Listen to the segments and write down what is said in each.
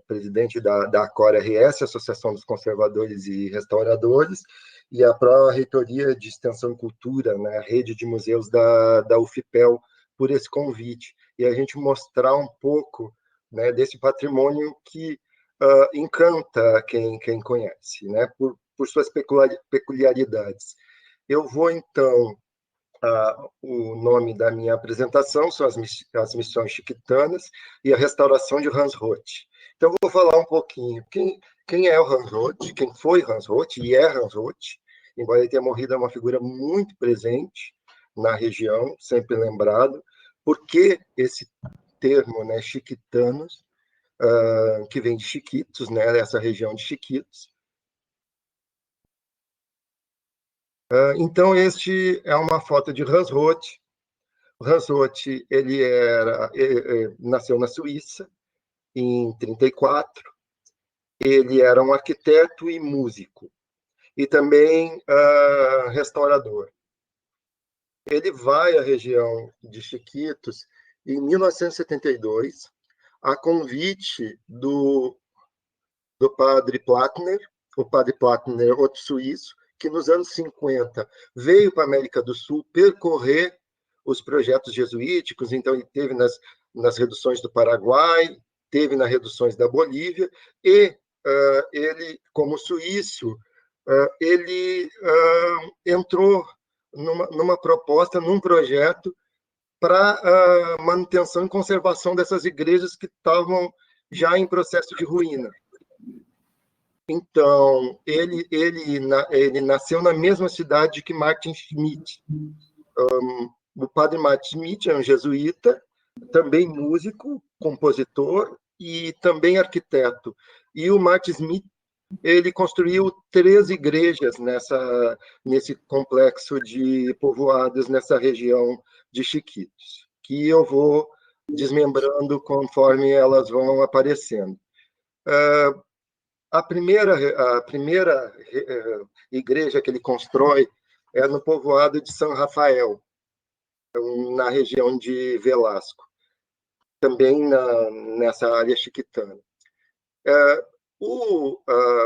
presidente da ACOR-RS, Associação dos Conservadores e Restauradores, e a Pró-Reitoria de Extensão e Cultura, né, a rede de museus da UFPEL, por esse convite, e a gente mostrar um pouco, né, desse patrimônio que encanta quem conhece, né, por suas peculiaridades. Eu vou, então, o nome da minha apresentação são as missões chiquitanas e a restauração de Hans Roth. Então, eu vou falar um pouquinho quem é o Hans Roth, quem foi Hans Roth e é Hans Roth, embora ele tenha morrido, é uma figura muito presente na região, sempre lembrado. Por que esse termo, né, chiquitanos, que vem de Chiquitos, né, dessa região de Chiquitos. Então, este é uma foto de Hans Roth. O Hans Roth, ele nasceu na Suíça, em 1934. Ele era um arquiteto e músico, e também restaurador. Ele vai à região de Chiquitos em 1972, a convite do padre Plattner, o padre Plattner, outro suíço, que nos anos 50 veio para a América do Sul percorrer os projetos jesuíticos. Então ele teve nas reduções do Paraguai, teve nas reduções da Bolívia, e ele, como suíço, ele entrou numa proposta, num projeto para manutenção e conservação dessas igrejas que estavam já em processo de ruína. Então, ele nasceu na mesma cidade que Martin Schmidt. O padre Martin Schmidt é um jesuíta, também músico, compositor e também arquiteto. E o Martin Schmidt, ele construiu 3 igrejas nesse complexo de povoados, nessa região de Chiquitos, que eu vou desmembrando conforme elas vão aparecendo. A primeira igreja que ele constrói é no povoado de São Rafael, na região de Velasco, também nessa área chiquitana. O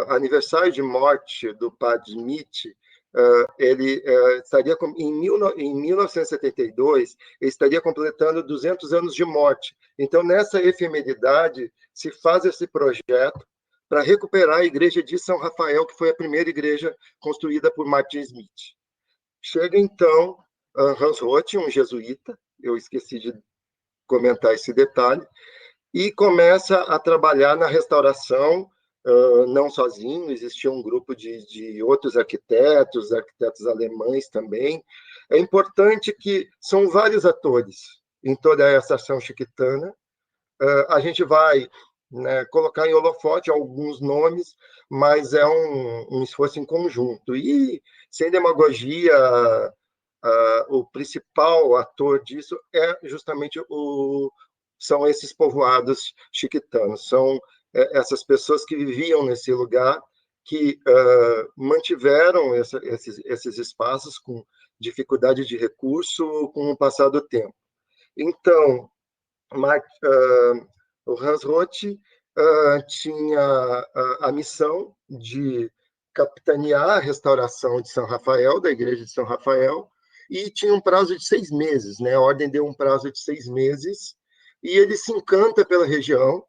aniversário de morte do padre Schmidt, ele estaria em 1972, ele estaria completando 200 anos de morte. Então, nessa efemeridade, se faz esse projeto para recuperar a igreja de São Rafael, que foi a primeira igreja construída por Martin Schmidt. Chega, então, Hans Roth, um jesuíta, eu esqueci de comentar esse detalhe, e começa a trabalhar na restauração, não sozinho, existia um grupo de outros arquitetos alemães também. É importante que são vários atores em toda essa ação chiquitana. A gente vai, né, colocar em holofote alguns nomes, mas é um esforço em conjunto. E, sem demagogia, o principal ator disso é justamente são esses povoados chiquitanos, são essas pessoas que viviam nesse lugar, que mantiveram esses espaços com dificuldade de recurso com o passar do tempo. Então, o Hans Roth tinha a missão de capitanear a restauração de São Rafael, da igreja de São Rafael, e tinha um prazo de 6 meses, né? A ordem deu um prazo de 6 meses, e ele se encanta pela região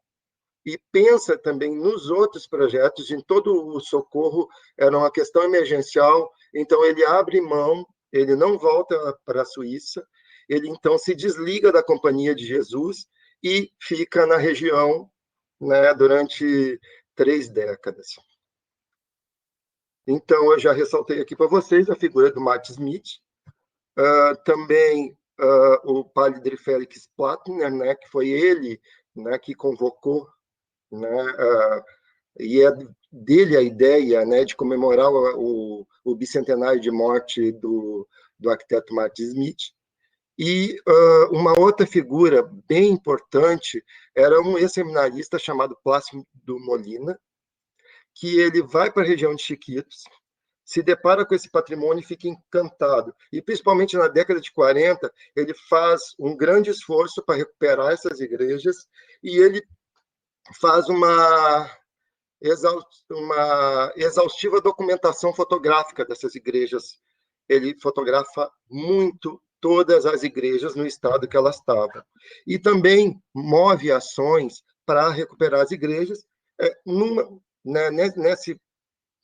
e pensa também nos outros projetos. Em todo o socorro era uma questão emergencial, então ele abre mão, ele não volta para a Suíça, ele então se desliga da Companhia de Jesus e fica na região, né, durante 3 décadas. Então, eu já ressaltei aqui para vocês a figura do Martin Schmidt, também o padre Félix Plattner, né, que foi ele, né, que convocou, né, e é dele a ideia, né, de comemorar o bicentenário de morte do arquiteto Martin Schmidt. E uma outra figura bem importante era um ex-seminarista chamado Plácido Molina, que ele vai para a região de Chiquitos, se depara com esse patrimônio e fica encantado. E, principalmente na década de 40, ele faz um grande esforço para recuperar essas igrejas, e ele faz uma exaustiva documentação fotográfica dessas igrejas. Ele fotografa muito todas as igrejas no estado que elas estavam. E também move ações para recuperar as igrejas. Né,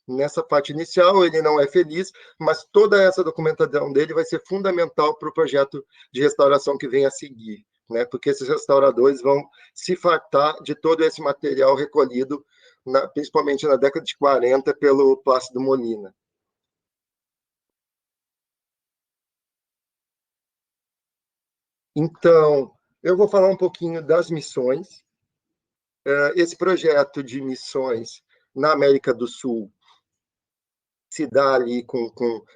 nessa parte inicial, ele não é feliz, mas toda essa documentação dele vai ser fundamental para o projeto de restauração que vem a seguir, né? Porque esses restauradores vão se fartar de todo esse material recolhido, principalmente na década de 40, pelo Plácido Molina. Então, eu vou falar um pouquinho das missões. Esse projeto de missões na América do Sul se dá ali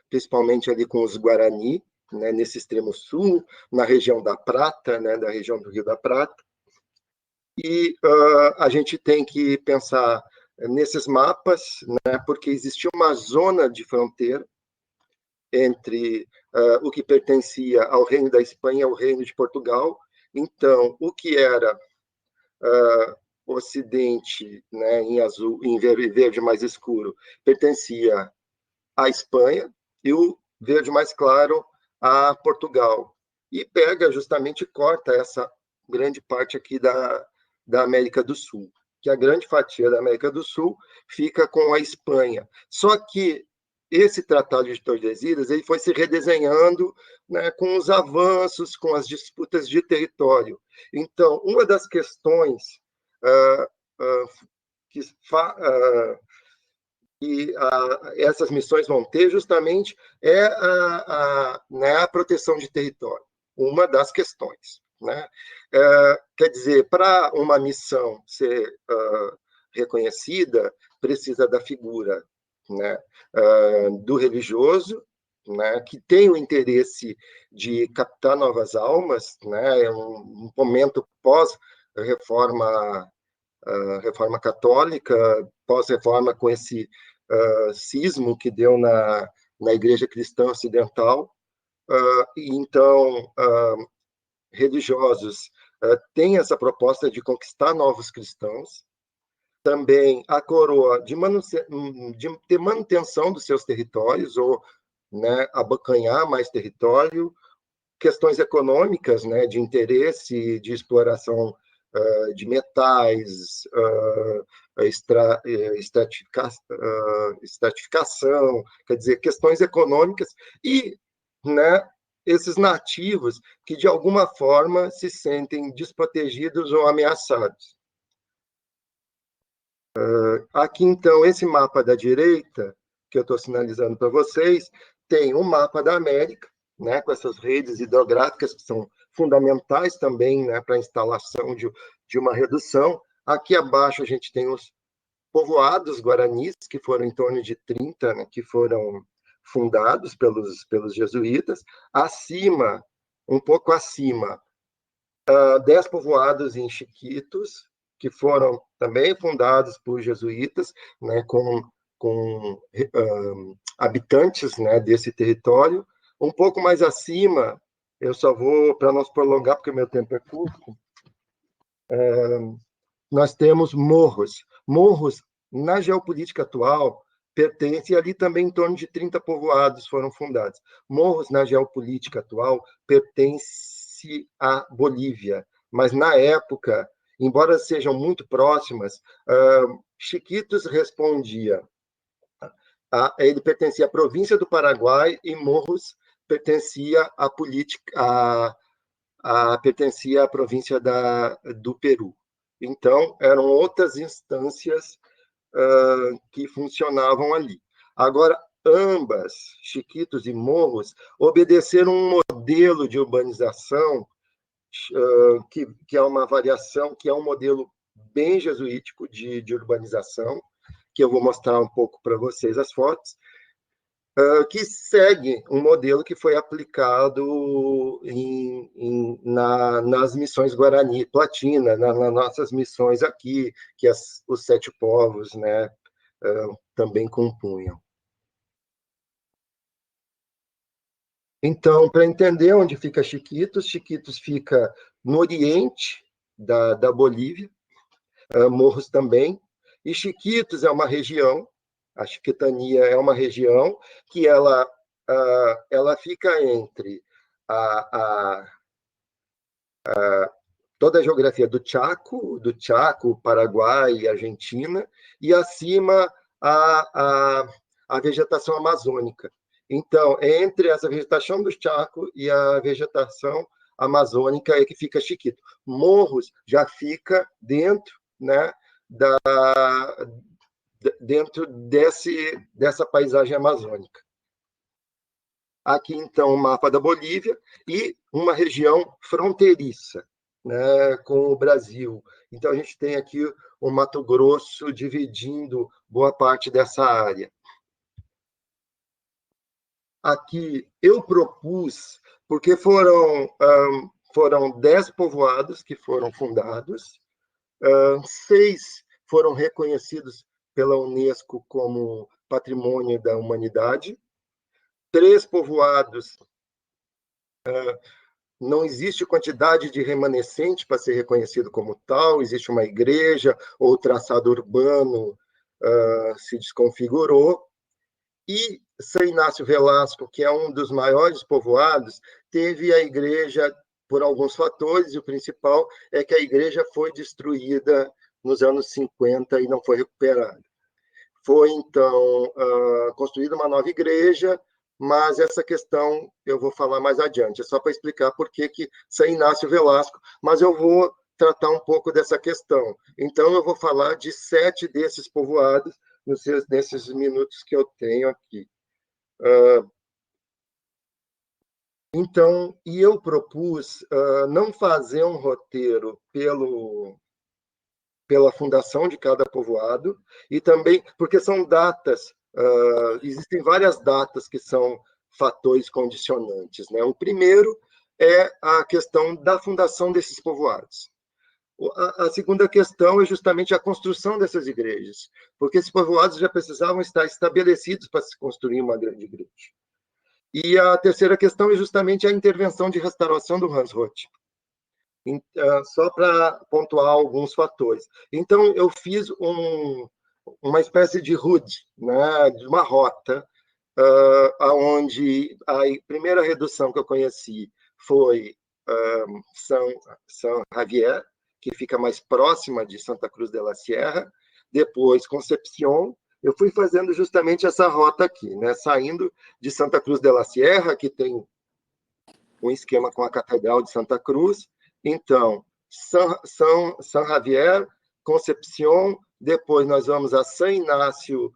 principalmente ali com os Guarani, né, nesse extremo sul, na região da Prata, né, da região do Rio da Prata. E a gente tem que pensar nesses mapas, né, porque existia uma zona de fronteira entre o que pertencia ao Reino da Espanha e ao Reino de Portugal. Então, o que era Ocidente, né, em azul, em verde mais escuro, pertencia à Espanha, e o verde mais claro a Portugal. E pega justamente e corta essa grande parte aqui da América do Sul, que a grande fatia da América do Sul fica com a Espanha. Só que esse Tratado de Tordesilhas ele foi se redesenhando, né, com os avanços, com as disputas de território. Então, uma das questões que que essas missões vão ter justamente é né, a proteção de território, uma das questões. Né? Quer dizer, para uma missão ser reconhecida, precisa da figura, né, do religioso, né, que tem o interesse de captar novas almas, né, é um momento pós-reforma reforma católica, pós-reforma, com esse cismo que deu na Igreja Cristã Ocidental. E então, religiosos têm essa proposta de conquistar novos cristãos, também a coroa de ter manutenção dos seus territórios, ou, né, abocanhar mais território, questões econômicas, né, de interesse, de exploração de metais, estratificação, quer dizer, questões econômicas, e, né, esses nativos que, de alguma forma, se sentem desprotegidos ou ameaçados. Aqui, então, esse mapa da direita, que eu estou sinalizando para vocês, tem um mapa da América, né, com essas redes hidrográficas que são fundamentais também, né, para a instalação de uma redução. Aqui abaixo a gente tem os povoados guaranis, que foram em torno de 30, né, que foram fundados pelos jesuítas. Acima, um pouco acima, 10 povoados em Chiquitos, que foram também fundados por jesuítas, né, com habitantes, né, desse território. Um pouco mais acima, eu só vou, para não se prolongar, porque meu tempo é curto, nós temos Morros. Morros, na geopolítica atual, pertence, e ali também em torno de 30 povoados foram fundados. Morros, na geopolítica atual, pertence à Bolívia, mas na época, embora sejam muito próximas, Chiquitos respondia, ele pertencia à província do Paraguai, e Morros pertencia à política, pertencia à província do Peru. Então, eram outras instâncias que funcionavam ali. Agora, ambas, Chiquitos e Morros, obedeceram um modelo de urbanização que é uma variação, que é um modelo bem jesuítico de urbanização, que eu vou mostrar um pouco para vocês as fotos, que segue um modelo que foi aplicado nas missões Guarani Platina, nas nossas missões aqui, que os 7 povos, né, também compunham. Então, para entender onde fica Chiquitos, Chiquitos fica no oriente da Bolívia, morros também. E Chiquitos é uma região, a Chiquitania é uma região que ela fica entre a, toda a geografia do Chaco, Paraguai e Argentina, e acima a, a, a vegetação amazônica. Então, entre essa vegetação do Chaco e a vegetação amazônica é que fica Chiquito. Morros já fica dentro, né, dentro dessa paisagem amazônica. Aqui, então, o mapa da Bolívia e uma região fronteiriça, né, com o Brasil. Então, a gente tem aqui o Mato Grosso dividindo boa parte dessa área. Aqui eu propus, porque foram 10 povoados que foram fundados, 6 foram reconhecidos pela Unesco como Patrimônio da Humanidade, 3 povoados não existe quantidade de remanescente para ser reconhecido como tal, existe uma igreja, ou o traçado urbano se desconfigurou, e São Inácio Velasco, que é um dos maiores povoados, teve a igreja por alguns fatores, e o principal é que a igreja foi destruída nos anos 50 e não foi recuperada. Foi, então, construída uma nova igreja, mas essa questão eu vou falar mais adiante, é só para explicar por que São Inácio Velasco, mas eu vou tratar um pouco dessa questão. Então, eu vou falar de 7 desses povoados nesses minutos que eu tenho aqui. Então, e eu propus não fazer um roteiro pela fundação de cada povoado, e também porque são datas, existem várias datas que são fatores condicionantes, né? O primeiro é a questão da fundação desses povoados. A segunda questão é justamente a construção dessas igrejas, porque esses povoados já precisavam estar estabelecidos para se construir uma grande igreja. E a terceira questão é justamente a intervenção de restauração do Hans Roth. Só para pontuar alguns fatores. Então, eu fiz uma espécie de RUD, né, de uma rota, onde a primeira redução que eu conheci foi São Javier, que fica mais próxima de Santa Cruz de la Sierra, depois Concepción. Eu fui fazendo justamente essa rota aqui, né, saindo de Santa Cruz de la Sierra, que tem um esquema com a Catedral de Santa Cruz. Então, São Javier, Concepción, depois nós vamos a São Inácio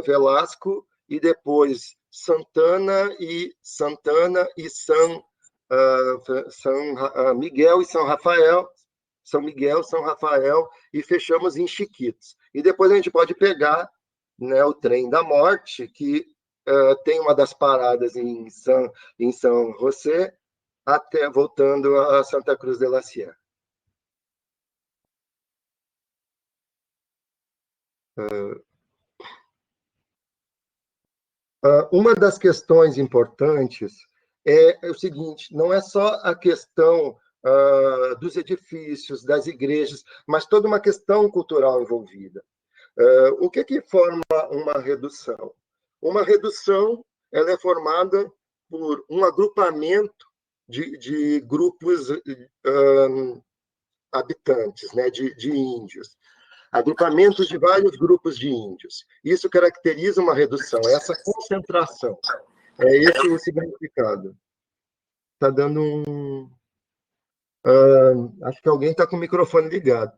Velasco, e depois Santana e São Miguel e São Rafael, São Miguel, São Rafael, e fechamos em Chiquitos. E depois a gente pode pegar, né, o trem da morte, que tem uma das paradas em São José, até voltando a Santa Cruz de la Sierra. Uma das questões importantes é o seguinte: não é só a questão dos edifícios, das igrejas, mas toda uma questão cultural envolvida. O que forma uma redução? Uma redução ela é formada por um agrupamento de grupos habitantes, né, de índios. Agrupamentos de vários grupos de índios. Isso caracteriza uma redução, essa concentração. É esse o significado. Está dando um. Acho que alguém está com o microfone ligado.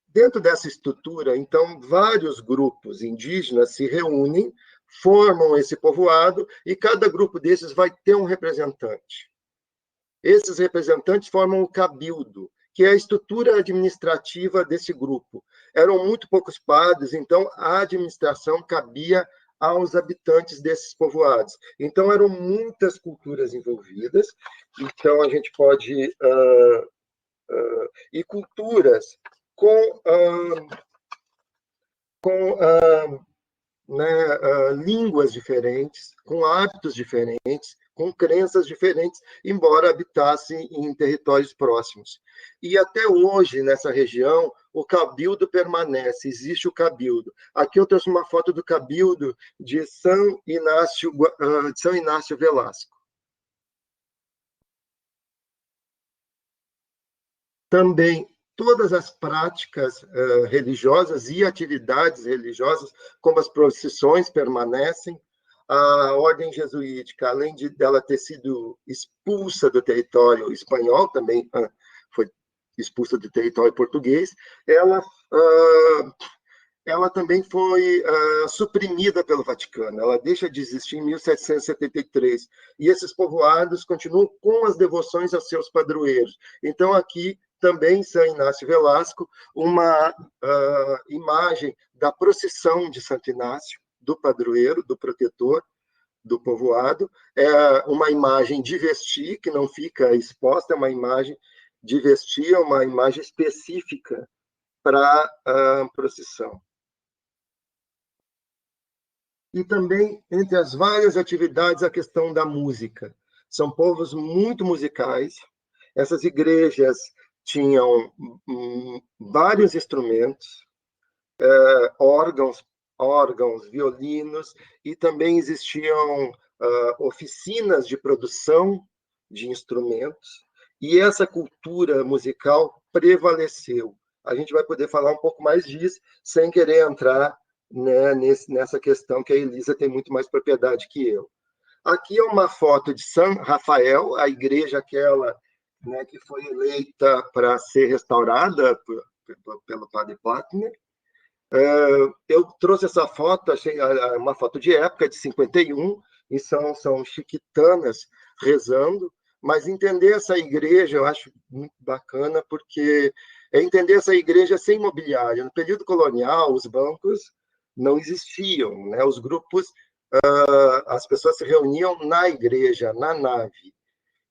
Dentro dessa estrutura, então, vários grupos indígenas se reúnem, formam esse povoado, e cada grupo desses vai ter um representante. Esses representantes formam o cabildo, que é a estrutura administrativa desse grupo. Eram muito poucos padres, então a administração cabia aos habitantes desses povoados. Então, eram muitas culturas envolvidas, então a gente pode... e culturas com né, línguas diferentes, com hábitos diferentes, com crenças diferentes, embora habitassem em territórios próximos. E até hoje, nessa região, o cabildo permanece, existe o cabildo. Aqui eu trouxe uma foto do cabildo de São Inácio Velasco. Também todas as práticas religiosas e atividades religiosas, como as procissões, permanecem. A ordem jesuítica, além de dela ter sido expulsa do território espanhol, também foi expulsa do território português, ela também foi suprimida pelo Vaticano. Ela deixa de existir em 1773. E esses povoados continuam com as devoções aos seus padroeiros. Então, aqui, também, em São Inácio Velasco, uma imagem da procissão de Santo Inácio, do padroeiro, do protetor do povoado. É uma imagem de vestir, que não fica exposta, é uma imagem de vestir, é uma imagem específica para a procissão. E também, entre as várias atividades, a questão da música. São povos muito musicais. Essas igrejas tinham vários instrumentos, órgãos, violinos, e também existiam oficinas de produção de instrumentos. E essa cultura musical prevaleceu. A gente vai poder falar um pouco mais disso, sem querer entrar, né, nessa questão que a Elisa tem muito mais propriedade que eu. Aqui é uma foto de São Rafael, a igreja aquela, né, que foi eleita para ser restaurada pelo padre Platner. Eu trouxe essa foto, achei uma foto de época, de 51, e são chiquitanas rezando, mas entender essa igreja eu acho muito bacana, porque é entender essa igreja sem mobiliário. No período colonial, os bancos não existiam, né? Os grupos, as pessoas se reuniam na igreja, na nave.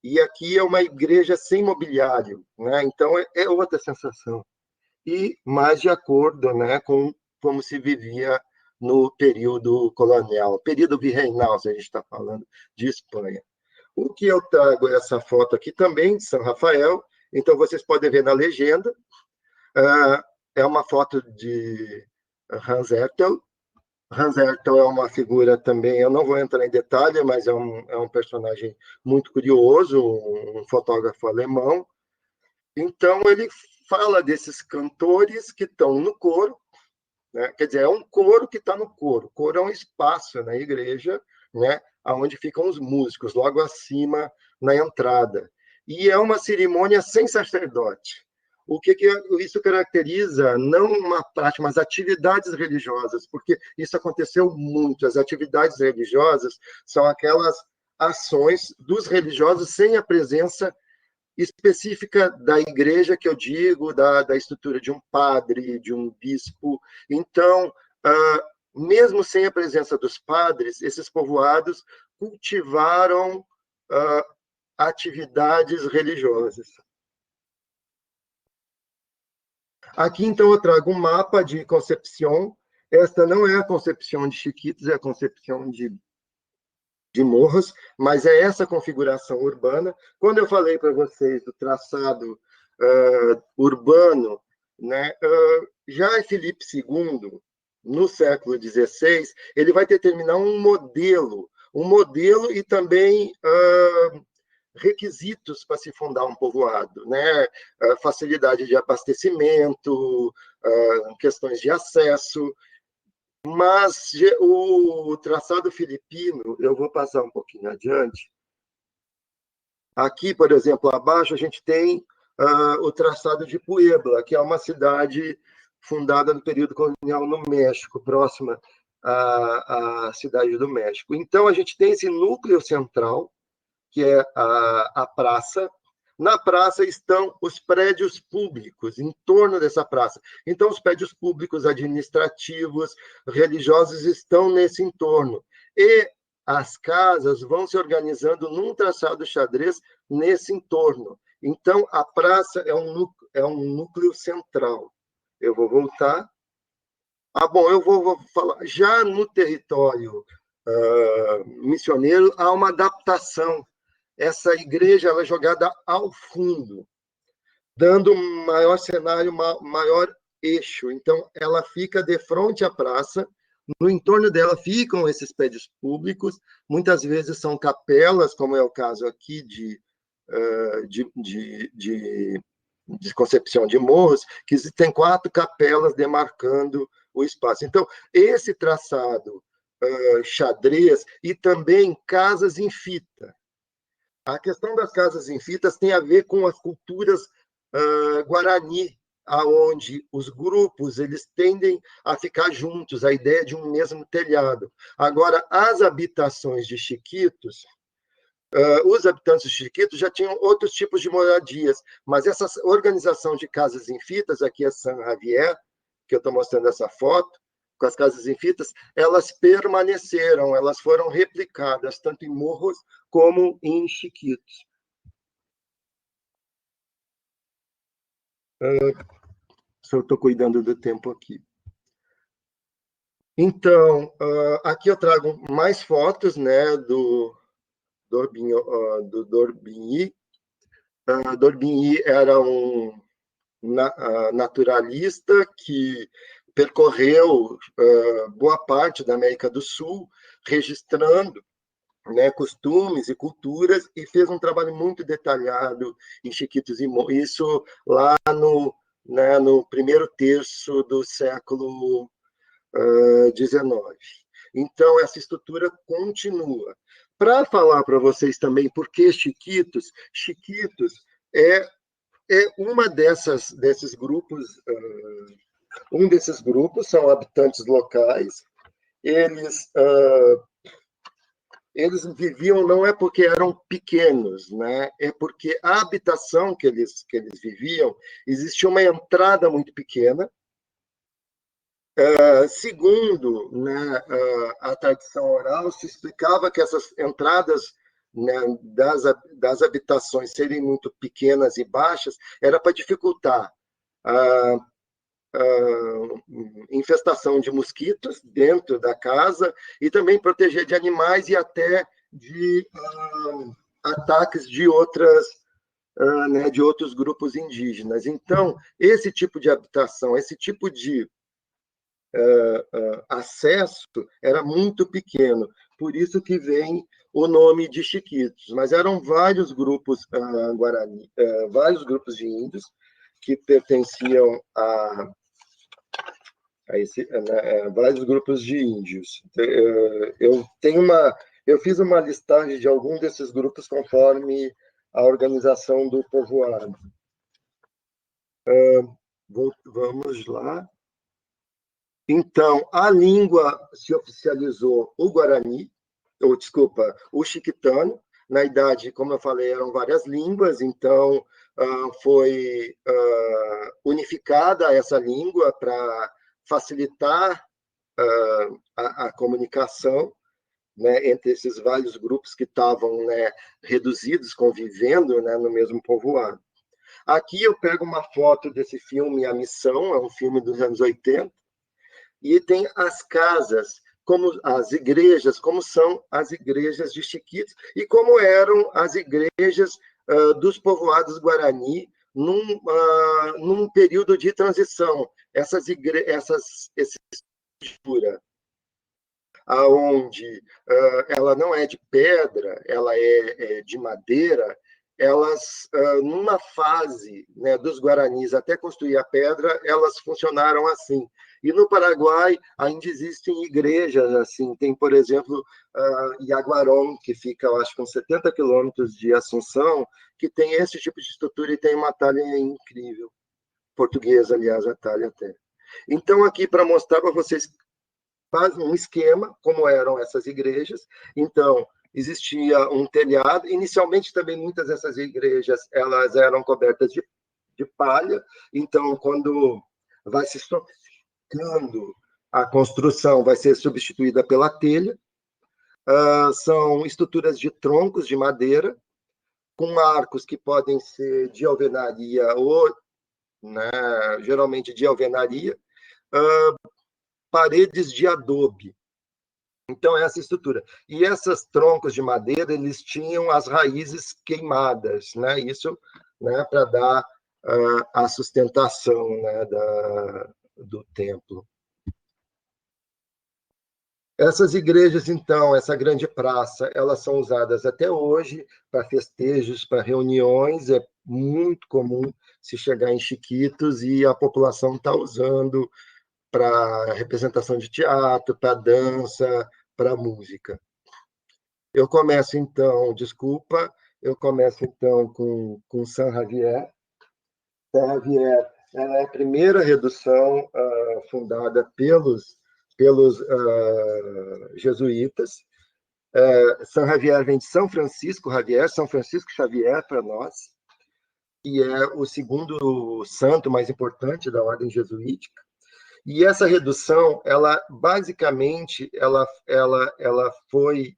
E aqui é uma igreja sem mobiliário, né? Então é outra sensação. E mais de acordo, né, com como se vivia no período colonial, período virreinal, se a gente está falando de Espanha. O que eu trago essa foto aqui também, de São Rafael, então vocês podem ver na legenda, é uma foto de Hans Hertel. Hans Hertel é uma figura também, eu não vou entrar em detalhe, mas é um personagem muito curioso, um fotógrafo alemão. Então, ele fala desses cantores que estão no coro, né? Quer dizer, é um coro que está no coro. O coro é um espaço na igreja, né, onde ficam os músicos, logo acima, na entrada. E é uma cerimônia sem sacerdote. O que isso caracteriza? Não uma prática, mas atividades religiosas, porque isso aconteceu muito. As atividades religiosas são aquelas ações dos religiosos sem a presença específica da igreja, que eu digo, da estrutura de um padre, de um bispo. Então, mesmo sem a presença dos padres, esses povoados cultivaram atividades religiosas. Aqui, então, eu trago um mapa de Concepción. Esta não é a Concepción de Chiquitos, é a Concepción de Morros, mas é essa configuração urbana. Quando eu falei para vocês do traçado urbano, né, já Filipe II, no século XVI, ele vai determinar um modelo e também requisitos para se fundar um povoado, né? Facilidade de abastecimento, questões de acesso. Mas o traçado filipino, eu vou passar um pouquinho adiante. Aqui, por exemplo, abaixo, a gente tem o traçado de Puebla, que é uma cidade fundada no período colonial no México, próxima à cidade do México. Então, a gente tem esse núcleo central, que é a praça. Na praça estão os prédios públicos, em torno dessa praça. Então, os prédios públicos, administrativos, religiosos estão nesse entorno. E as casas vão se organizando num traçado xadrez nesse entorno. Então, a praça é um núcleo central. Eu vou voltar. Bom, eu vou falar. Já no território missioneiro, há uma adaptação. Essa igreja ela é jogada ao fundo, dando um maior cenário, maior eixo. Então, ela fica de frente à praça, no entorno dela ficam esses prédios públicos, muitas vezes são capelas, como é o caso aqui de Concepção de Morros, que tem 4 capelas demarcando o espaço. Então, esse traçado xadrez e também casas em fita. A questão das casas em fitas tem a ver com as culturas guarani, aonde os grupos eles tendem a ficar juntos, a ideia de um mesmo telhado. Agora, as habitações de Chiquitos, os habitantes de Chiquitos já tinham outros tipos de moradias, mas essa organização de casas em fitas, aqui é San Javier, que eu estou mostrando essa foto, com as casas em fitas, elas permaneceram, elas foram replicadas, tanto em Morros como em Chiquitos. Só estou cuidando do tempo aqui. Então, aqui eu trago mais fotos, né, do D'Orbigny. D'Orbigny era um naturalista que percorreu boa parte da América do Sul, registrando, né, costumes e culturas, e fez um trabalho muito detalhado em Chiquitos e Morros, isso lá no primeiro terço do século XIX. Então, essa estrutura continua. Para falar para vocês também por que Chiquitos, Chiquitos é uma desses grupos, um desses grupos são habitantes locais, eles eles viviam não é porque eram pequenos, né? É porque a habitação que eles viviam existia uma entrada muito pequena. Segundo, né, a tradição oral, se explicava que essas entradas, né, das habitações serem muito pequenas e baixas era para dificultar a, a infestação de mosquitos dentro da casa e também proteger de animais e até de ataques de né, de outros grupos indígenas. Então, esse tipo de habitação, esse tipo de acesso era muito pequeno, por isso que vem o nome de Chiquitos. Mas eram vários grupos guarani, vários grupos de índios que pertenciam a esse, vários grupos de índios. Eu fiz uma listagem de algum desses grupos conforme a organização do povoado. Vamos lá. Então, a língua se oficializou o Guarani, ou desculpa, o Chiquitano. Na idade, como eu falei, eram várias línguas, então foi unificada essa língua para facilitar a comunicação, né, entre esses vários grupos que estavam, né, reduzidos, convivendo, né, no mesmo povoado. Aqui eu pego uma foto desse filme A Missão, é um filme dos anos 80, e tem as casas, como as igrejas, como são as igrejas de Chiquitos, e como eram as igrejas dos povoados Guarani num período de transição. Essa estrutura, aonde ela não é de pedra, ela é de madeira, elas, numa fase, né, dos guaranis até construir a pedra, elas funcionaram assim. E no Paraguai ainda existem igrejas assim. Tem, por exemplo, Iaguarón, que fica, eu acho, com 70 quilômetros de Assunção, que tem esse tipo de estrutura e tem uma talha incrível. Portuguesa, aliás, a talha até. Então, aqui para mostrar para vocês faz um esquema, como eram essas igrejas. Então, existia um telhado. Inicialmente, também, muitas dessas igrejas elas eram cobertas de palha. Então, quando vai se sofisticando a construção, vai ser substituída pela telha. São estruturas de troncos de madeira, com arcos que podem ser de alvenaria ou, né, geralmente de alvenaria, paredes de adobe. Então, essa estrutura. E esses troncos de madeira, eles tinham as raízes queimadas, né? Isso, né, para dar a sustentação, né, do templo. Essas igrejas, então, essa grande praça, elas são usadas até hoje para festejos, para reuniões. É muito comum se chegar em Chiquitos e a população está usando para representação de teatro, para dança, para música. Eu começo, então, desculpa, eu começo, então, com San Javier. San Javier, ela é a primeira redução fundada pelos jesuítas. São Javier vem de São Francisco Javier, São Francisco Xavier para nós, e é o segundo santo mais importante da ordem jesuítica. E essa redução, ela basicamente, ela foi,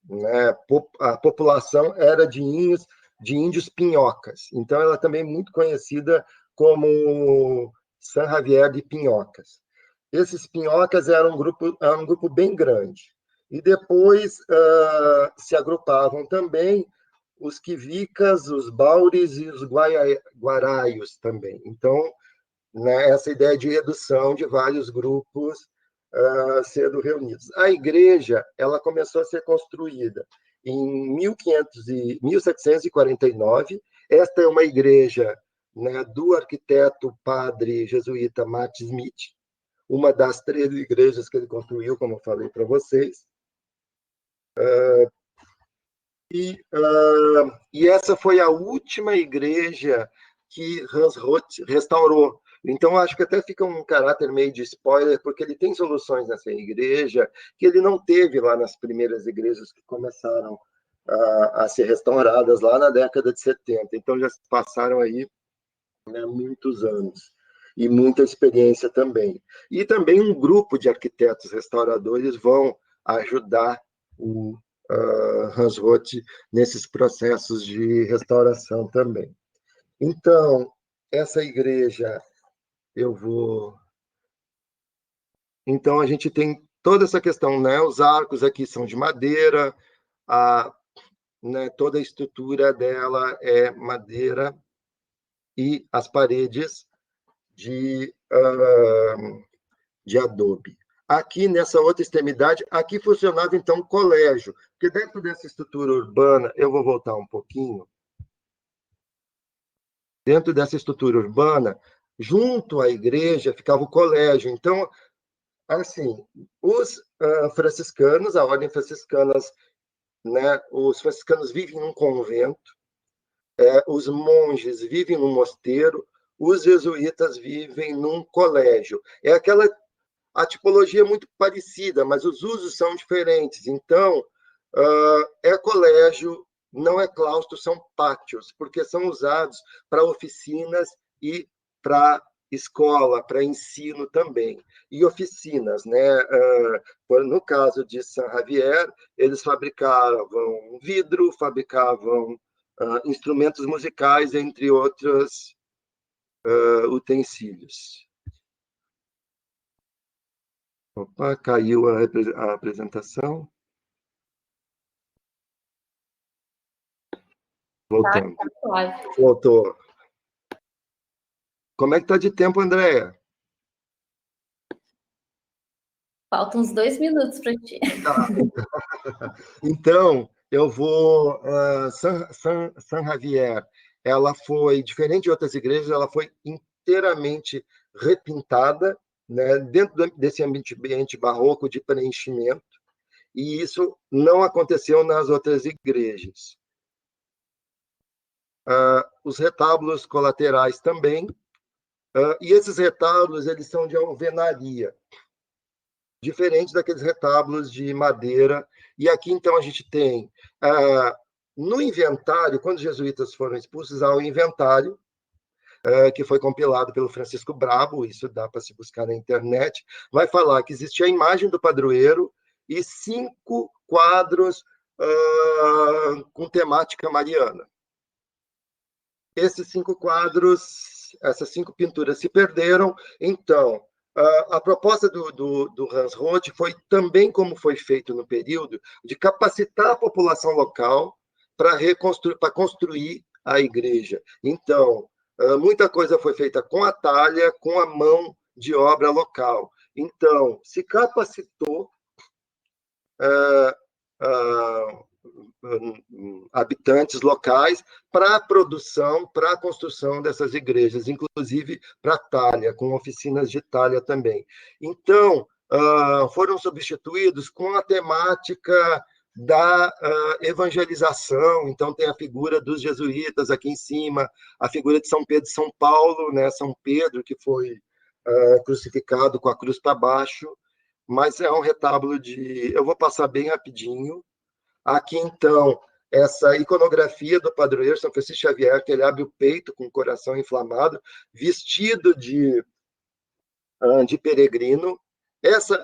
né, a população era de índios pinhocas. Então, ela também é muito conhecida como San Javier de Pinhocas. Esses pinhocas eram um grupo bem grande. E depois se agrupavam também os quivicas, os baures e os guaraios também. Então, né, essa ideia de redução de vários grupos sendo reunidos. A igreja, ela começou a ser construída em 1749. Esta é uma igreja, né, do arquiteto padre jesuíta Matt Smith, uma das 13 igrejas que ele construiu, como eu falei para vocês. E essa foi a última igreja que Hans Roth restaurou. Então, acho que até fica um caráter meio de spoiler, porque ele tem soluções nessa igreja que ele não teve lá nas primeiras igrejas que começaram a ser restauradas lá na década de 70. Então, já passaram aí, né, muitos anos e muita experiência também. E também um grupo de arquitetos restauradores vão ajudar o Hans Roth nesses processos de restauração também. Então, essa igreja, eu vou... Então, a gente tem toda essa questão, né? Os arcos aqui são de madeira, né, toda a estrutura dela é madeira e as paredes de adobe. Aqui, nessa outra extremidade, aqui funcionava, então, um colégio, porque dentro dessa estrutura urbana, eu vou voltar um pouquinho, dentro dessa estrutura urbana, junto à igreja, ficava o colégio. Então, assim, os franciscanos, a ordem franciscana, né, os franciscanos vivem num convento, os monges vivem num mosteiro, os jesuítas vivem num colégio. É aquela a tipologia é muito parecida, mas os usos são diferentes. Então, é colégio, não é claustro, são pátios, porque são usados para oficinas e para escola, para ensino também. E oficinas, né? No caso de San Javier, eles fabricavam vidro, fabricavam instrumentos musicais, entre outros utensílios. Opa, caiu a apresentação. Voltando. Voltou. Como é que está de tempo, Andréia? Faltam uns 2 minutos para ti. Tá. Então, eu vou... San Javier, ela foi, diferente de outras igrejas, ela foi inteiramente repintada, né, dentro desse ambiente barroco de preenchimento, e isso não aconteceu nas outras igrejas. Os retábulos colaterais também, e esses retábulos, eles são de alvenaria, diferente daqueles retábulos de madeira. E aqui, então, a gente tem, no inventário, quando os jesuítas foram expulsos, há o inventário, que foi compilado pelo Francisco Brabo, isso dá para se buscar na internet, vai falar que existia a imagem do padroeiro e 5 quadros com temática mariana. Esses 5 quadros, essas 5 pinturas se perderam, então A proposta do Hans Roth foi também, como foi feito no período, de capacitar a população local para construir a igreja. Então, muita coisa foi feita com a talha, com a mão de obra local. Então, se capacitou habitantes locais para a produção, para a construção dessas igrejas, inclusive para talha, com oficinas de talha também. Então, foram substituídos com a temática da evangelização. Então, tem a figura dos jesuítas aqui em cima, a figura de São Pedro de São Paulo, né? São Pedro, que foi crucificado com a cruz para baixo, mas é um retábulo de... Eu vou passar bem rapidinho. Aqui, então, essa iconografia do padroeiro São Francisco Xavier, que ele abre o peito com o coração inflamado, vestido de peregrino. Essa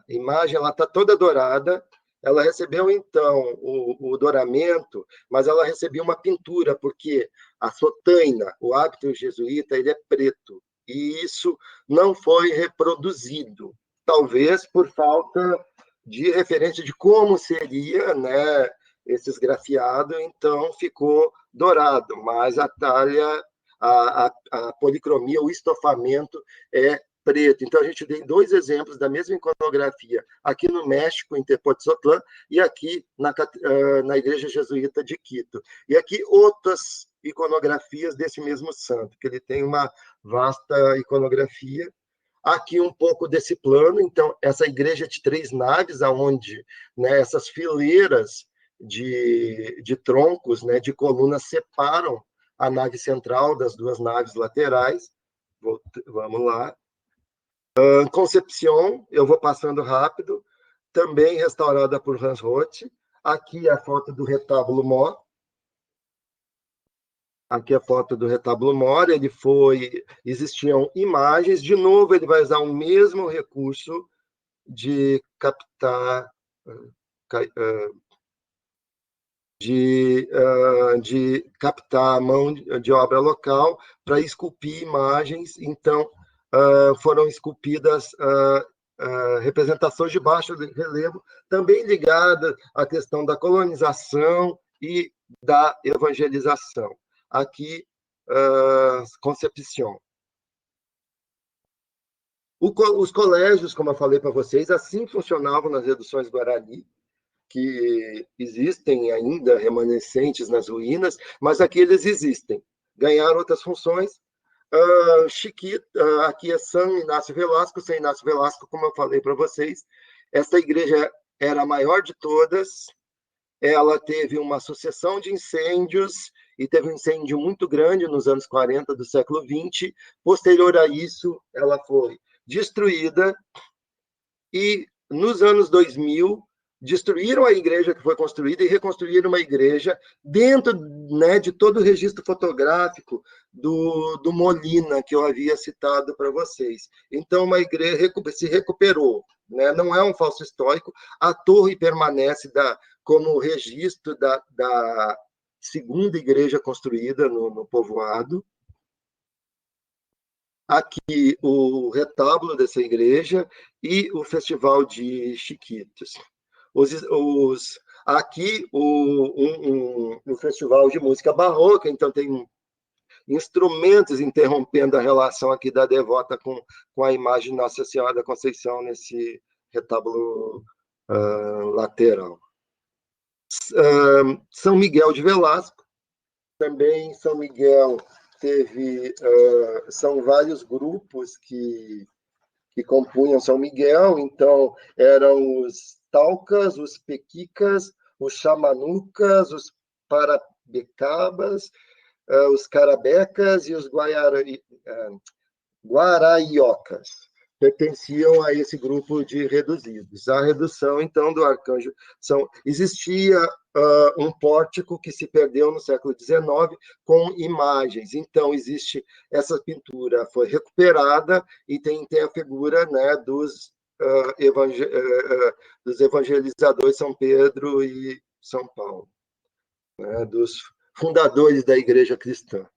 imagem ela está toda dourada. Ela recebeu, então, o douramento, mas ela recebeu uma pintura, porque a sotaina, o hábito jesuíta, ele é preto. E isso não foi reproduzido, talvez por falta de referência de como seria, né, esse esgrafiado, então ficou dourado, mas a talha, a policromia, o estofamento é preto. Então, a gente tem dois exemplos da mesma iconografia, aqui no México, em Tepoztlán, e aqui na Igreja Jesuíta de Quito. E aqui outras iconografias desse mesmo santo, que ele tem uma vasta iconografia. Aqui um pouco desse plano, então, essa igreja de 3 naves, aonde, né, essas fileiras de troncos, né, de colunas, separam a nave central das 2 naves laterais. Vamos lá. Concepción, eu vou passando rápido, também restaurada por Hans Roth. Aqui a foto do retábulo mor. Aqui a foto do retábulo mor, existiam imagens, de novo ele vai usar o mesmo recurso de captar, de captar a mão de obra local para esculpir imagens. Então, foram esculpidas representações de baixo relevo, também ligadas à questão da colonização e da evangelização. Aqui, Concepción. Os colégios, como eu falei para vocês, assim funcionavam nas reduções Guarani, que existem ainda remanescentes nas ruínas, mas aqui eles existem. Ganharam outras funções. Aqui é São Inácio Velasco. São Inácio Velasco, como eu falei para vocês, essa igreja era a maior de todas. Ela teve uma sucessão de incêndios, e teve um incêndio muito grande nos anos 40 do século XX. Posterior a isso, ela foi destruída, e nos anos 2000, destruíram a igreja que foi construída e reconstruíram uma igreja dentro, né, de todo o registro fotográfico do Molina, que eu havia citado para vocês. Então, uma igreja se recuperou, né? Não é um falso histórico. A torre permanece como registro da segunda igreja construída no povoado. Aqui o retábulo dessa igreja e o Festival de Chiquitos. Aqui o Festival de Música Barroca, então tem instrumentos interrompendo a relação aqui da devota com a imagem de Nossa Senhora da Conceição nesse retábulo lateral. São Miguel de Velasco, também São Miguel são vários grupos que compunham São Miguel. Então, eram os Taucas, os Pequicas, os Xamanucas, os Parabecabas, os Carabecas e os Guaraiocas. Pertenciam a esse grupo de reduzidos. A redução, então, do arcanjo existia um pórtico que se perdeu no século XIX com imagens. Então, existe essa pintura, foi recuperada, e tem a figura, né, dos evangelizadores São Pedro e São Paulo, né, dos fundadores da Igreja Cristã.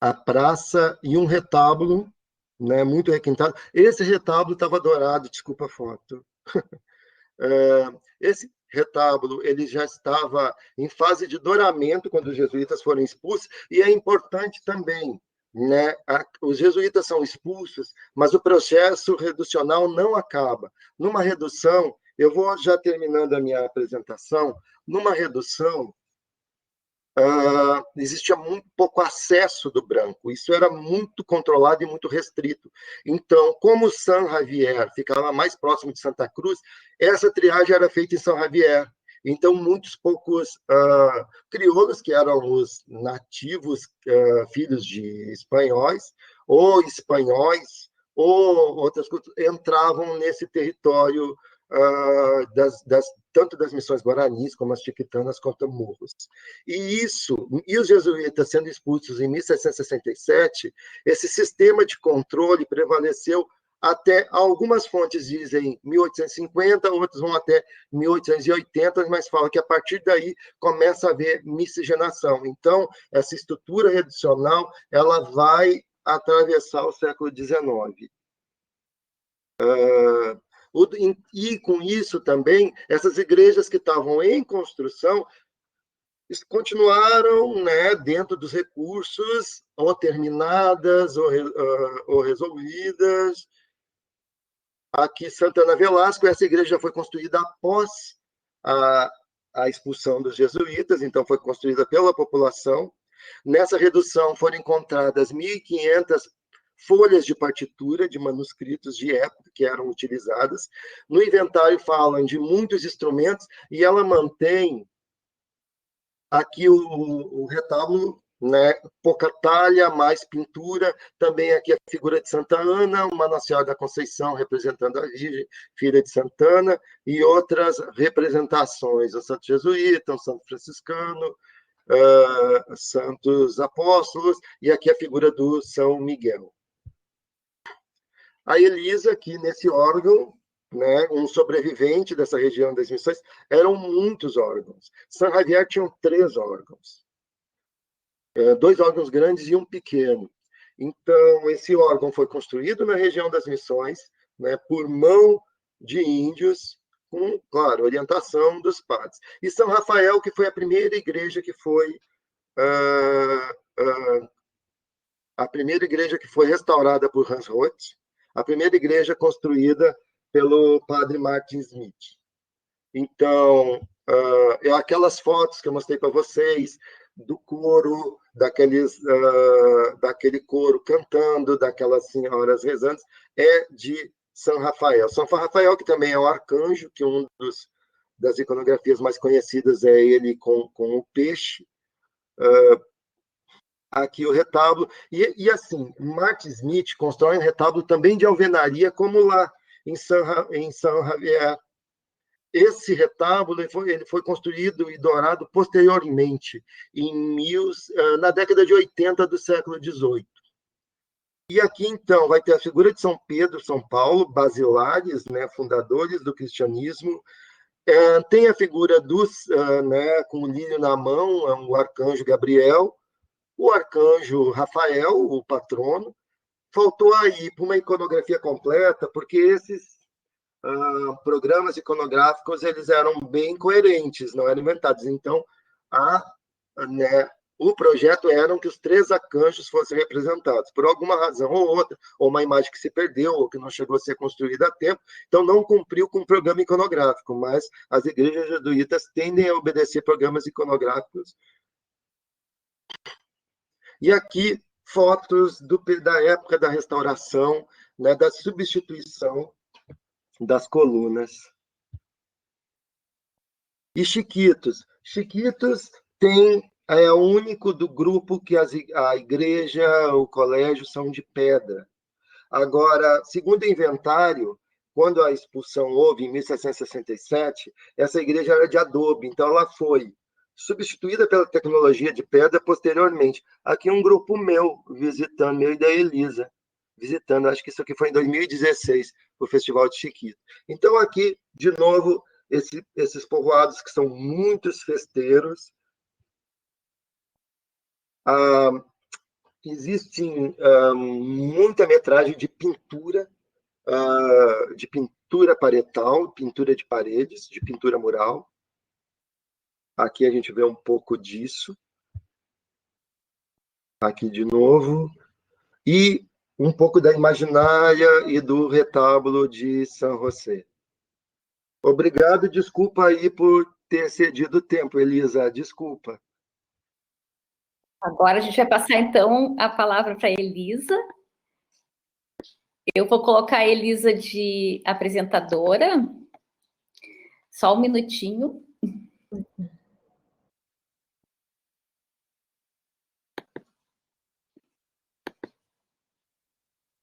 a praça e um retábulo, né, muito requintado. Esse retábulo estava dourado, desculpa a foto. Esse retábulo ele já estava em fase de douramento quando os jesuítas foram expulsos, e é importante também, né? Os jesuítas são expulsos, mas o processo reducional não acaba. Numa redução, eu vou já terminando a minha apresentação, numa redução, existia muito pouco acesso do branco, isso era muito controlado e muito restrito. Então, como San Javier ficava mais próximo de Santa Cruz, essa triagem era feita em São Javier. Então, muitos poucos crioulos, que eram os nativos filhos de espanhóis, ou outras culturas, entravam nesse território tanto das missões guaranis, como as chiquitanas, quanto morros. E os jesuítas sendo expulsos em 1767, esse sistema de controle prevaleceu até, algumas fontes dizem 1850, outros vão até 1880, mas falam que a partir daí começa a haver miscigenação. Então, essa estrutura reducional ela vai atravessar o século XIX. E com isso também, essas igrejas que estavam em construção continuaram, né, dentro dos recursos, ou terminadas, ou resolvidas. Aqui, Santana Velasco, essa igreja já foi construída após a, a expulsão dos jesuítas, então foi construída pela população. Nessa redução foram encontradas 1.500 folhas de partitura de manuscritos de época que eram utilizadas. No inventário falam de muitos instrumentos, e ela mantém aqui o retábulo, né, pouca talha, mais pintura. Também aqui a figura de Santa Ana, uma Nossa Senhora da Conceição representando a Virgem, filha de Santana, e outras representações, o Santo Jesuíta, o Santo Franciscano, Santos Apóstolos, e aqui a figura do São Miguel. A Elisa, aqui nesse órgão, né, um sobrevivente dessa região das missões, eram muitos órgãos. São Javier tinha 3 órgãos, 2 órgãos grandes e um pequeno. Então, esse órgão foi construído na região das missões, né, por mão de índios, com, claro, orientação dos padres. E São Rafael, que foi a primeira igreja que foi a primeira igreja que foi restaurada por Hans Roth, a primeira igreja construída pelo padre Martin Smith. Então, aquelas fotos que eu mostrei para vocês, do coro, daquele coro cantando, daquelas senhoras rezantes, é de São Rafael. São Rafael, que também é o arcanjo, que das iconografias mais conhecidas é ele com o peixe. Aqui o retábulo. E assim, Martin Smith constrói um retábulo também de alvenaria, como lá em São Javier. Esse retábulo ele foi construído e dourado posteriormente, na década de 80 do século XVIII. E aqui, então, vai ter a figura de São Pedro, São Paulo, basilares, né, fundadores do cristianismo. Tem a figura né, com o lírio na mão, o arcanjo Gabriel, o arcanjo Rafael, o patrono. Faltou aí para uma iconografia completa, porque esses programas iconográficos eles eram bem coerentes, não eram inventados. Então, né, o projeto era que os 3 arcanjos fossem representados. Por alguma razão ou outra, ou uma imagem que se perdeu, ou que não chegou a ser construída a tempo, então não cumpriu com o programa iconográfico, mas as igrejas jesuítas tendem a obedecer programas iconográficos. E aqui, fotos da época da restauração, né, da substituição das colunas. E Chiquitos. Chiquitos é o único do grupo que a igreja, o colégio são de pedra. Agora, segundo o inventário, quando a expulsão houve em 1767, essa igreja era de adobe, então ela foi substituída pela tecnologia de pedra posteriormente. Aqui um grupo meu visitando, meu e da Elisa, visitando, acho que isso aqui foi em 2016, o Festival de Chiquito. Então aqui, de novo, esses povoados que são muitos festeiros. existe muita metragem de pintura parietal, pintura de paredes, de pintura mural. Aqui a gente vê um pouco disso. Aqui de novo. E um pouco da Imaginária e do retábulo de San José. Obrigado, desculpa aí por ter cedido o tempo, Elisa, desculpa. Agora a gente vai passar, então, a palavra para a Elisa. Eu vou colocar a Elisa de apresentadora. Só um minutinho.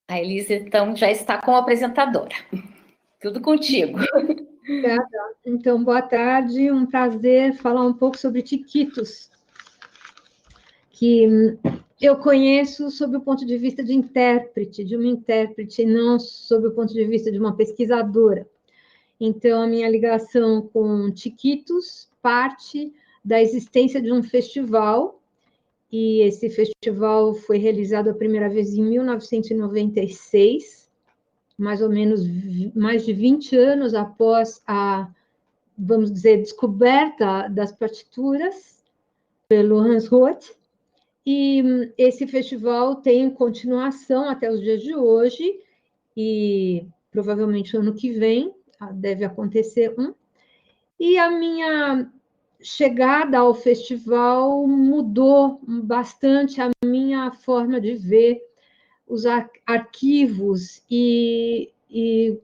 A Elisa, então, já está como apresentadora. Tudo contigo. Obrigada. Então, boa tarde. Um prazer falar um pouco sobre Chiquitos, que eu conheço sob o ponto de vista de uma intérprete, não sob o ponto de vista de uma pesquisadora. Então, a minha ligação com Chiquitos parte da existência de um festival, e esse festival foi realizado a primeira vez em 1996, mais ou menos mais de 20 anos após a, vamos dizer, descoberta das partituras pelo Hans Roth. E esse festival tem continuação até os dias de hoje, e provavelmente ano que vem deve acontecer um. E a minha chegada ao festival mudou bastante a minha forma de ver os arquivos e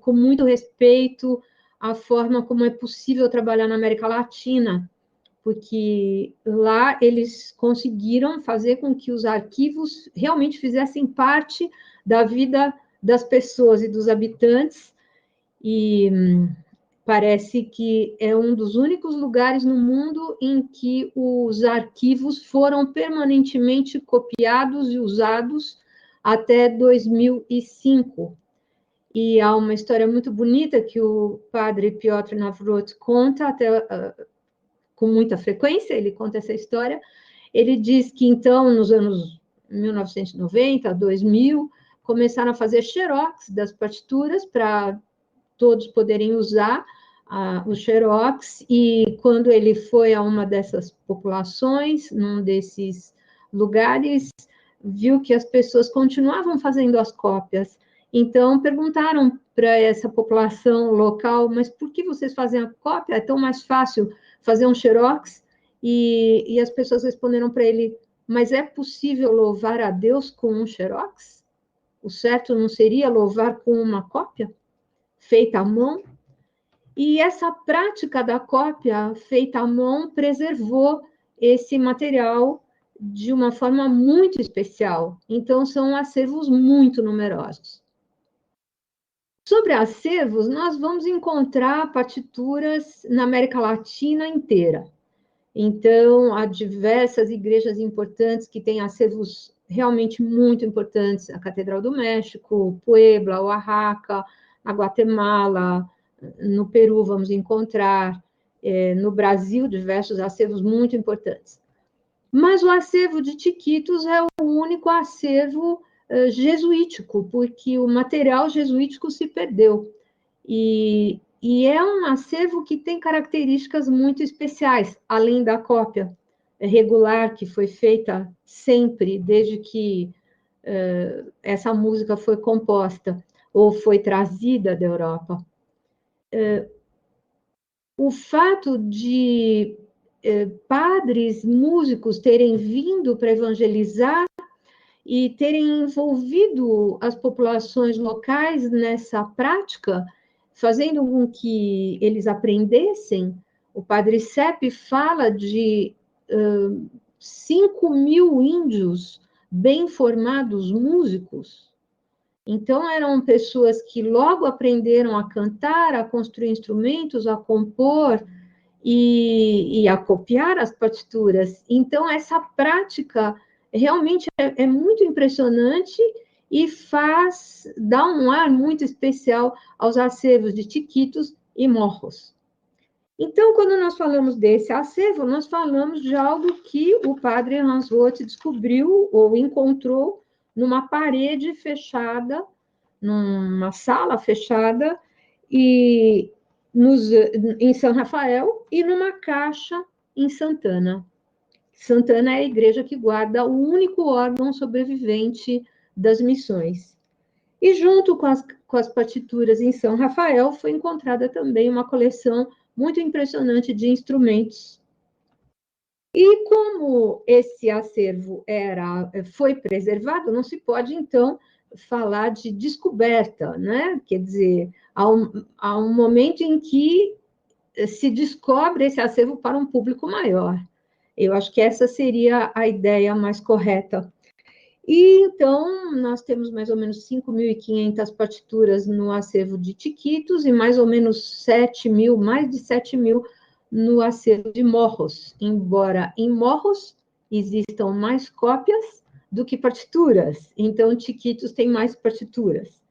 com muito respeito a forma como é possível trabalhar na América Latina, porque lá eles conseguiram fazer com que os arquivos realmente fizessem parte da vida das pessoas e dos habitantes, e parece que é um dos únicos lugares no mundo em que os arquivos foram permanentemente copiados e usados até 2005. E há uma história muito bonita que o padre Piotr Navrot conta até com muita frequência, ele conta essa história. Ele diz que, então, nos anos 1990, 2000, começaram a fazer xerox das partituras para todos poderem usar o xerox, e quando ele foi a uma dessas populações, num desses lugares, viu que as pessoas continuavam fazendo as cópias. Então, perguntaram para essa população local, mas por que vocês fazem a cópia? É tão mais fácil fazer um xerox? E as pessoas responderam para ele, mas é possível louvar a Deus com um xerox? O certo não seria louvar com uma cópia feita à mão? E essa prática da cópia feita à mão preservou esse material de uma forma muito especial. Então, são acervos muito numerosos. Sobre acervos, nós vamos encontrar partituras na América Latina inteira. Então, há diversas igrejas importantes que têm acervos realmente muito importantes. A Catedral do México, Puebla, Oaxaca, a Guatemala, no Peru vamos encontrar, no Brasil, diversos acervos muito importantes. Mas o acervo de Chiquitos é o único acervo jesuítico, porque o material jesuítico se perdeu. E é um acervo que tem características muito especiais, além da cópia regular, que foi feita sempre, desde que essa música foi composta ou foi trazida da Europa. O fato de padres, músicos terem vindo para evangelizar e terem envolvido as populações locais nessa prática, fazendo com que eles aprendessem. O padre Sepp fala de 5.000 índios bem formados músicos. Então, eram pessoas que logo aprenderam a cantar, a construir instrumentos, a compor e a copiar as partituras. Então, essa prática realmente é muito impressionante e dá um ar muito especial aos acervos de Chiquitos e Morros. Então, quando nós falamos desse acervo, nós falamos de algo que o padre Hans Roth descobriu ou encontrou numa parede fechada, numa sala fechada, e em São Rafael, e numa caixa em Santana. Santana é a igreja que guarda o único órgão sobrevivente das missões. E junto com as partituras em São Rafael, foi encontrada também uma coleção muito impressionante de instrumentos. E como esse acervo foi preservado, não se pode, então, falar de descoberta, né? Quer dizer, há um momento em que se descobre esse acervo para um público maior. Eu acho que essa seria a ideia mais correta. E, então, nós temos mais ou menos 5.500 partituras no acervo de Chiquitos e mais ou menos 7.000, mais de 7.000 no acervo de Morros, embora em Morros existam mais cópias do que partituras. Então, Chiquitos tem mais partituras.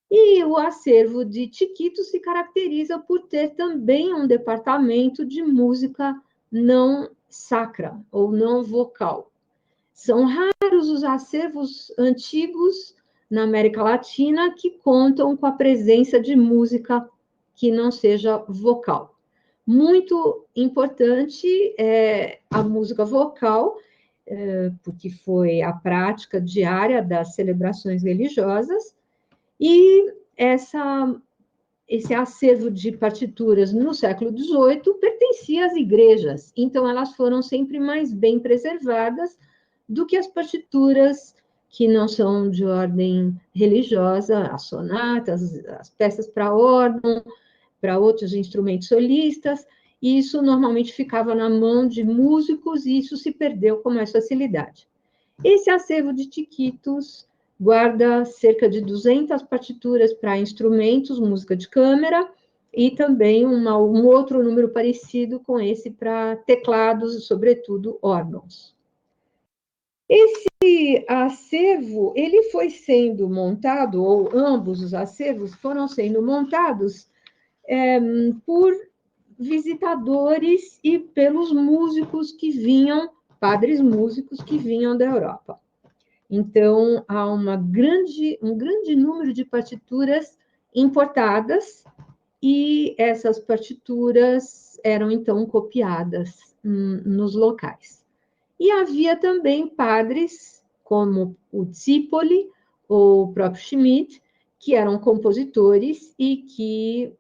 E o acervo de Chiquitos se caracteriza por ter também um departamento de música não sacra, ou não vocal. São raros os acervos antigos na América Latina que contam com a presença de música que não seja vocal. Muito importante é a música vocal, porque foi a prática diária das celebrações religiosas, e esse acervo de partituras no século XVIII pertencia às igrejas, então elas foram sempre mais bem preservadas do que as partituras que não são de ordem religiosa, as sonatas, as peças para órgão, para outros instrumentos solistas, e isso normalmente ficava na mão de músicos, e isso se perdeu com mais facilidade. Esse acervo de Chiquitos guarda cerca de 200 partituras para instrumentos, música de câmara, e também um outro número parecido com esse para teclados e, sobretudo, órgãos. Esse acervo, ele foi sendo montado, ou ambos os acervos foram sendo montados por visitadores e pelos músicos que vinham, padres músicos que vinham da Europa. Então, há um grande número de partituras importadas, e essas partituras eram, então, copiadas nos locais. E havia também padres, como o Zipoli, ou o próprio Schmidt, que eram compositores e que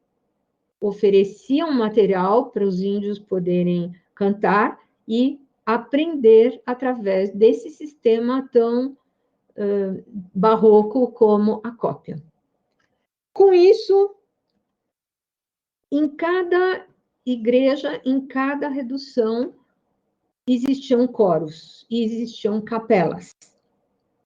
ofereciam material para os índios poderem cantar e aprender através desse sistema tão barroco como a cópia. Com isso, em cada igreja, em cada redução, existiam coros e existiam capelas.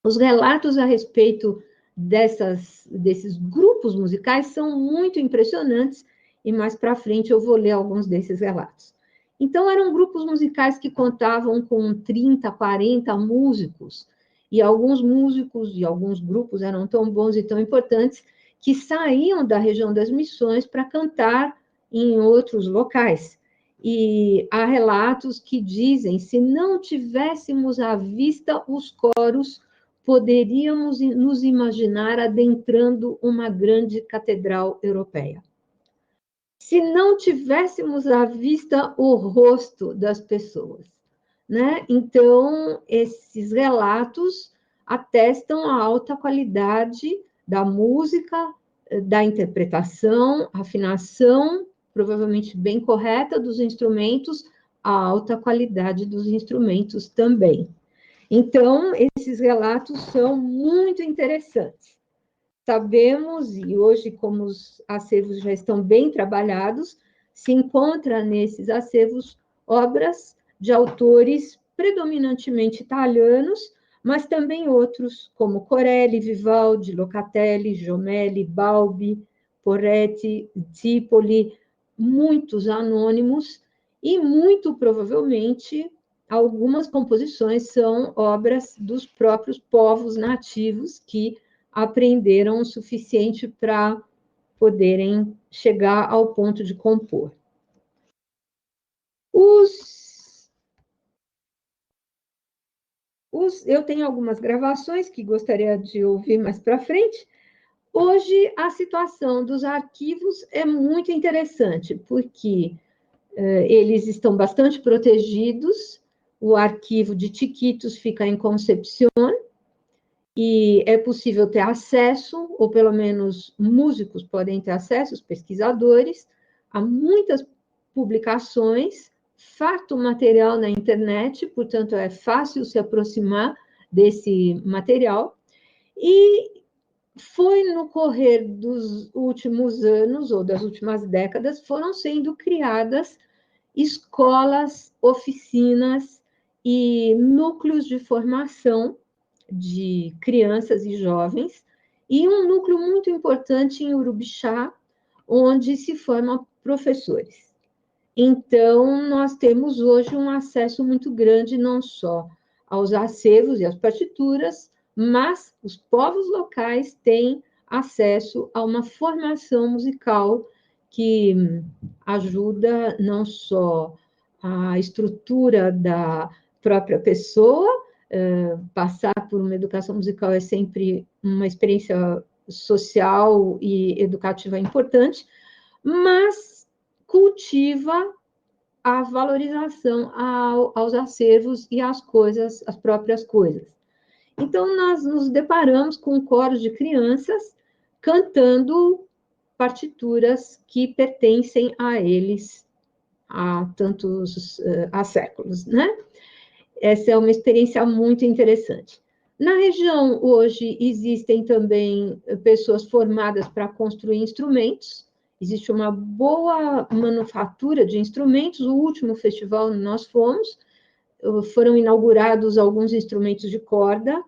Os relatos a respeito desses grupos musicais são muito impressionantes, e mais para frente eu vou ler alguns desses relatos. Então, eram grupos musicais que contavam com 30, 40 músicos, e alguns músicos e alguns grupos eram tão bons e tão importantes que saíam da região das missões para cantar em outros locais. E há relatos que dizem, se não tivéssemos à vista os coros, poderíamos nos imaginar adentrando uma grande catedral europeia. Se não tivéssemos à vista o rosto das pessoas, né? Então, esses relatos atestam a alta qualidade da música, da interpretação, afinação, provavelmente bem correta dos instrumentos, a alta qualidade dos instrumentos também. Então, esses relatos são muito interessantes. Sabemos, e hoje, como os acervos já estão bem trabalhados, se encontra nesses acervos obras de autores predominantemente italianos, mas também outros, como Corelli, Vivaldi, Locatelli, Jomelli, Balbi, Poretti, Zipoli, muitos anônimos, e muito provavelmente algumas composições são obras dos próprios povos nativos que aprenderam o suficiente para poderem chegar ao ponto de compor. Eu tenho algumas gravações que gostaria de ouvir mais para frente. Hoje, a situação dos arquivos é muito interessante, porque eles estão bastante protegidos, o arquivo de Chiquitos fica em Concepción, e é possível ter acesso, ou pelo menos músicos podem ter acesso, os pesquisadores, a muitas publicações, farto material na internet, portanto, é fácil se aproximar desse material, e foi no correr dos últimos anos, ou das últimas décadas, foram sendo criadas escolas, oficinas e núcleos de formação de crianças e jovens, e um núcleo muito importante em Urubixá, onde se formam professores. Então, nós temos hoje um acesso muito grande, não só aos acervos e às partituras, mas os povos locais têm acesso a uma formação musical que ajuda não só a estrutura da própria pessoa, passar por uma educação musical é sempre uma experiência social e educativa importante, mas cultiva a valorização aos acervos e às coisas, as próprias coisas. Então, nós nos deparamos com coros de crianças cantando partituras que pertencem a eles há séculos, né? Essa é uma experiência muito interessante. Na região, hoje, existem também pessoas formadas para construir instrumentos, existe uma boa manufatura de instrumentos. O último festival nós fomos, foram inaugurados alguns instrumentos de corda,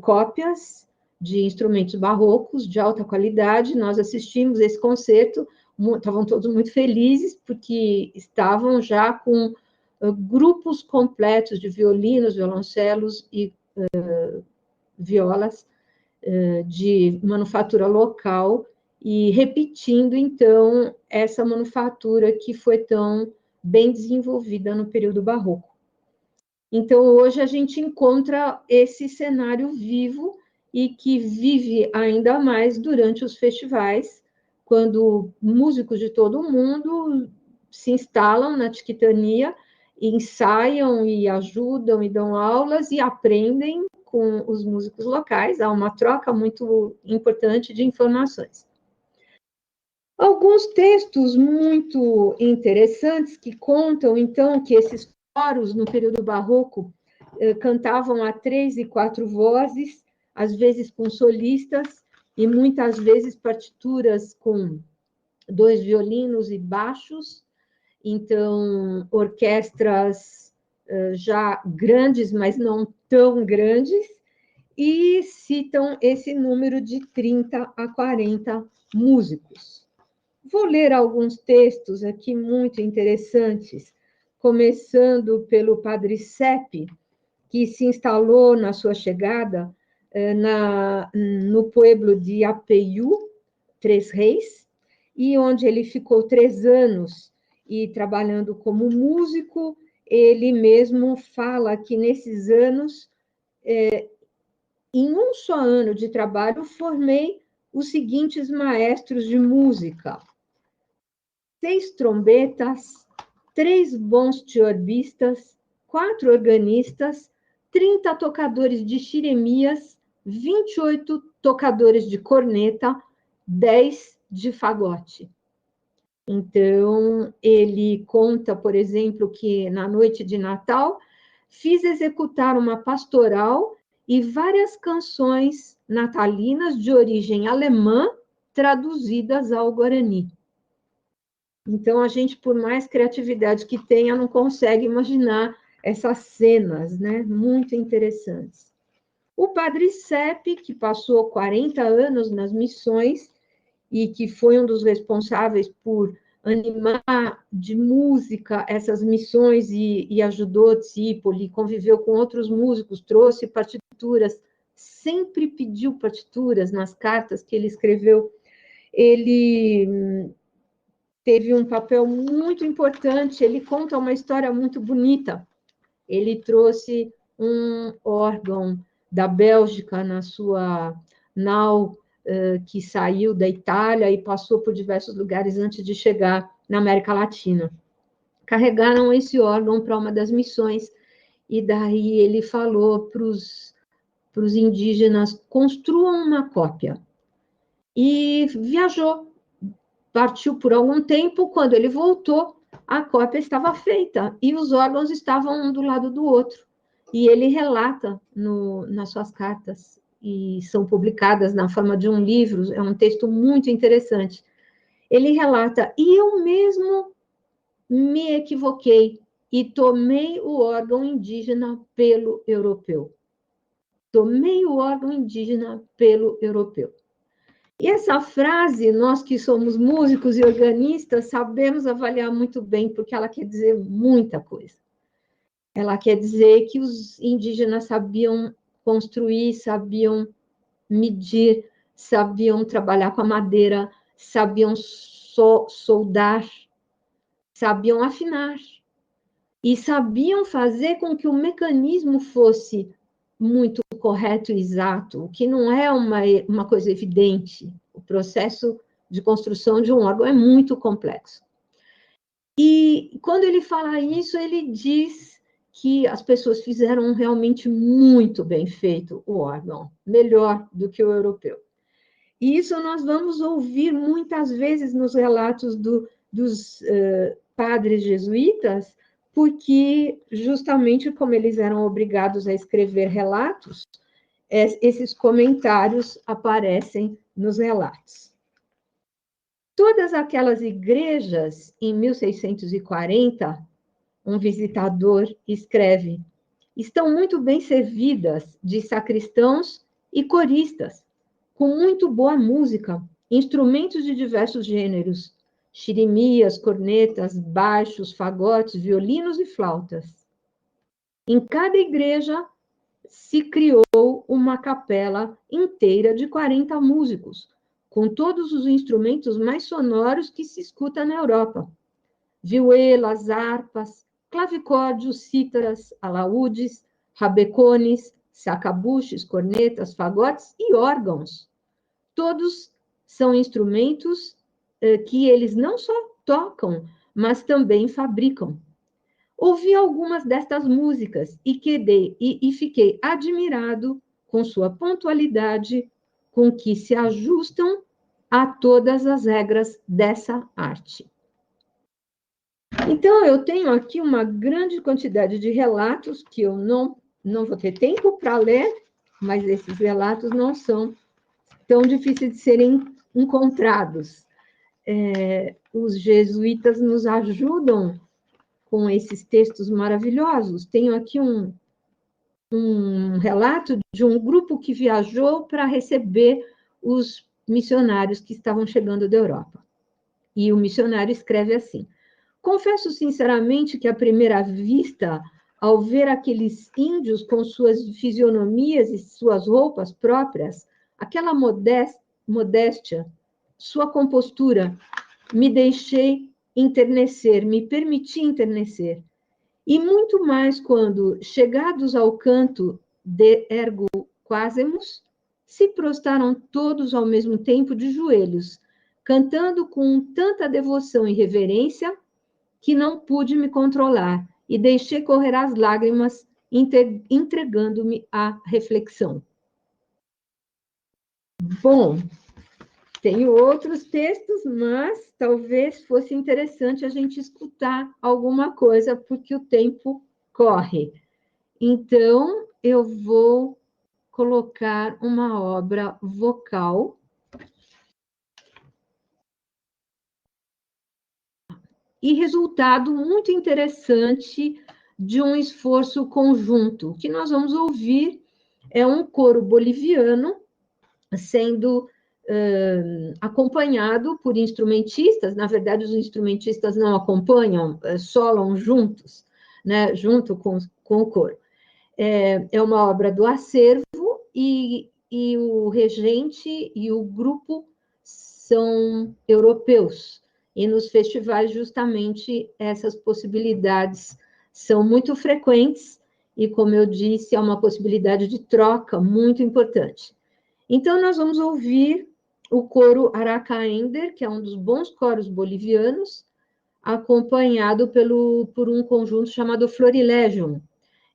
cópias de instrumentos barrocos de alta qualidade. Nós assistimos esse concerto, estavam todos muito felizes, porque estavam já com grupos completos de violinos, violoncelos e violas de manufatura local, e repetindo, então, essa manufatura que foi tão bem desenvolvida no período barroco. Então, hoje a gente encontra esse cenário vivo e que vive ainda mais durante os festivais, quando músicos de todo o mundo se instalam na Chiquitania, ensaiam e ajudam e dão aulas e aprendem com os músicos locais. Há uma troca muito importante de informações. Alguns textos muito interessantes que contam, então, que esses coros, no período barroco, cantavam a 3 e 4 vozes, às vezes com solistas, e muitas vezes partituras com 2 violinos e baixos. Então, orquestras já grandes, mas não tão grandes, e citam esse número de 30 a 40 músicos. Vou ler alguns textos aqui muito interessantes, começando pelo Padre Sepp, que se instalou na sua chegada no pueblo de Apeiú, Três Reis, e onde ele ficou 3 anos, e trabalhando como músico. Ele mesmo fala que nesses anos, em um só ano de trabalho, formei os seguintes maestros de música: 6 trombetas, 3 bons tiorbistas, 4 organistas, 30 tocadores de xiremias, 28 tocadores de corneta, 10 de fagote. Então, ele conta, por exemplo, que na noite de Natal fiz executar uma pastoral e várias canções natalinas de origem alemã traduzidas ao guarani. Então, a gente, por mais criatividade que tenha, não consegue imaginar essas cenas, né? Muito interessantes. O Padre Sepp, que passou 40 anos nas missões e que foi um dos responsáveis por animar de música essas missões e ajudou Trípoli, conviveu com outros músicos, trouxe partituras, sempre pediu partituras nas cartas que ele escreveu. Ele teve um papel muito importante, ele conta uma história muito bonita. Ele trouxe um órgão da Bélgica na sua nau, que saiu da Itália e passou por diversos lugares antes de chegar na América Latina. Carregaram esse órgão para uma das missões, e daí ele falou para os indígenas: construam uma cópia. E viajou, partiu por algum tempo. Quando ele voltou, a cópia estava feita e os órgãos estavam um do lado do outro. E ele relata nas suas cartas, e são publicadas na forma de um livro, é um texto muito interessante. Ele relata: e eu mesmo me equivoquei e tomei o órgão indígena pelo europeu. Tomei o órgão indígena pelo europeu. E essa frase, nós que somos músicos e organistas, sabemos avaliar muito bem, porque ela quer dizer muita coisa. Ela quer dizer que os indígenas sabiam construir, sabiam medir, sabiam trabalhar com a madeira, sabiam soldar, sabiam afinar, e sabiam fazer com que o mecanismo fosse muito correto e exato, o que não é uma coisa evidente. O processo de construção de um órgão é muito complexo. E quando ele fala isso, ele diz que as pessoas fizeram realmente muito bem feito o órgão, melhor do que o europeu. E isso nós vamos ouvir muitas vezes nos relatos dos padres jesuítas, porque, justamente como eles eram obrigados a escrever relatos, esses comentários aparecem nos relatos. Todas aquelas igrejas, em 1640, um visitador escreve, estão muito bem servidas de sacristãos e coristas, com muito boa música, instrumentos de diversos gêneros, xirimias, cornetas, baixos, fagotes, violinos e flautas. Em cada igreja se criou uma capela inteira de 40 músicos, com todos os instrumentos mais sonoros que se escuta na Europa. Vihuelas, harpas, clavicórdios, cítaras, alaúdes, rabecones, sacabuches, cornetas, fagotes e órgãos. Todos são instrumentos que eles não só tocam, mas também fabricam. Ouvi algumas destas músicas e fiquei admirado com sua pontualidade, com que se ajustam a todas as regras dessa arte. Então, eu tenho aqui uma grande quantidade de relatos que eu não vou ter tempo para ler, mas esses relatos não são tão difíceis de serem encontrados. Os jesuítas nos ajudam com esses textos maravilhosos. Tenho aqui um relato de um grupo que viajou para receber os missionários que estavam chegando da Europa. E o missionário escreve assim: confesso sinceramente que, à primeira vista, ao ver aqueles índios com suas fisionomias e suas roupas próprias, aquela modéstia, sua compostura, me deixei enternecer, me permiti enternecer. E muito mais quando, chegados ao canto de ergo quasemus, se prostraram todos ao mesmo tempo de joelhos, cantando com tanta devoção e reverência que não pude me controlar e deixei correr as lágrimas, entregando-me à reflexão. Bom, tenho outros textos, mas talvez fosse interessante a gente escutar alguma coisa, porque o tempo corre. Então, eu vou colocar uma obra vocal. E resultado muito interessante de um esforço conjunto. O que nós vamos ouvir é um coro boliviano sendo acompanhado por instrumentistas. Na verdade, os instrumentistas não acompanham, solam juntos, né, junto com o coro. É uma obra do acervo e o regente e o grupo são europeus. E nos festivais, justamente, essas possibilidades são muito frequentes, e, como eu disse, é uma possibilidade de troca muito importante. Então, nós vamos ouvir o coro Aracaender, que é um dos bons coros bolivianos, acompanhado por um conjunto chamado Florilegium.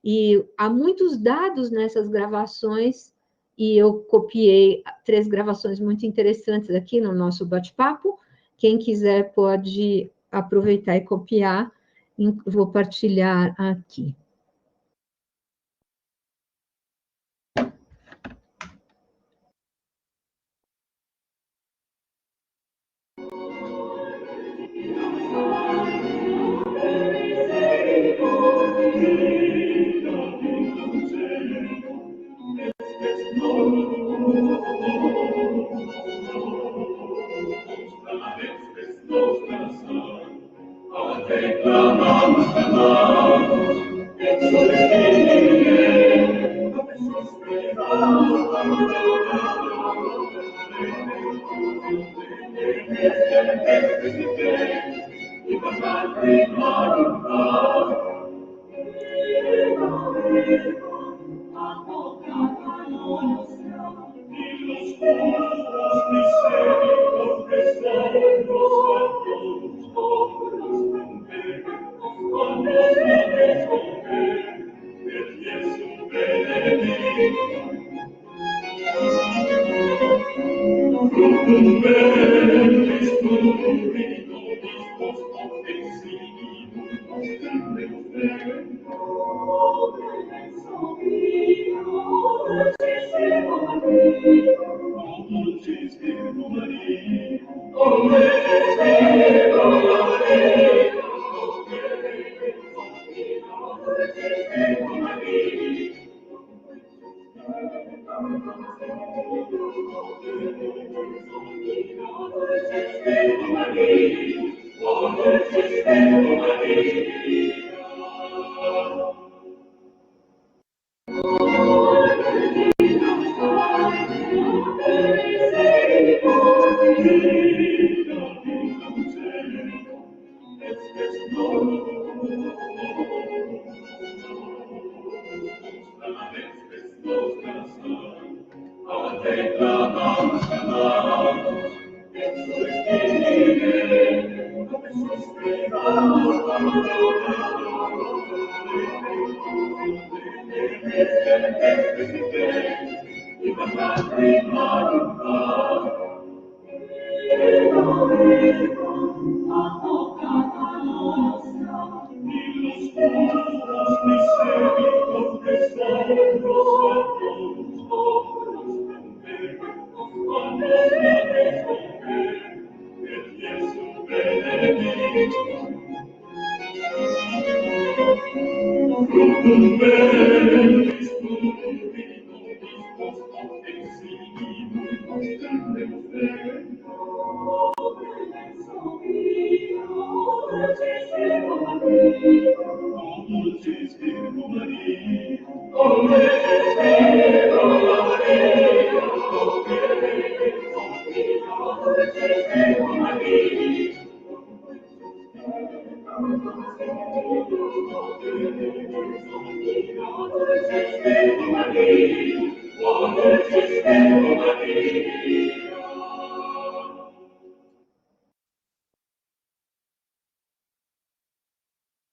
E há muitos dados nessas gravações, e eu copiei 3 gravações muito interessantes aqui no nosso bate-papo. Quem quiser pode aproveitar e copiar, vou partilhar aqui.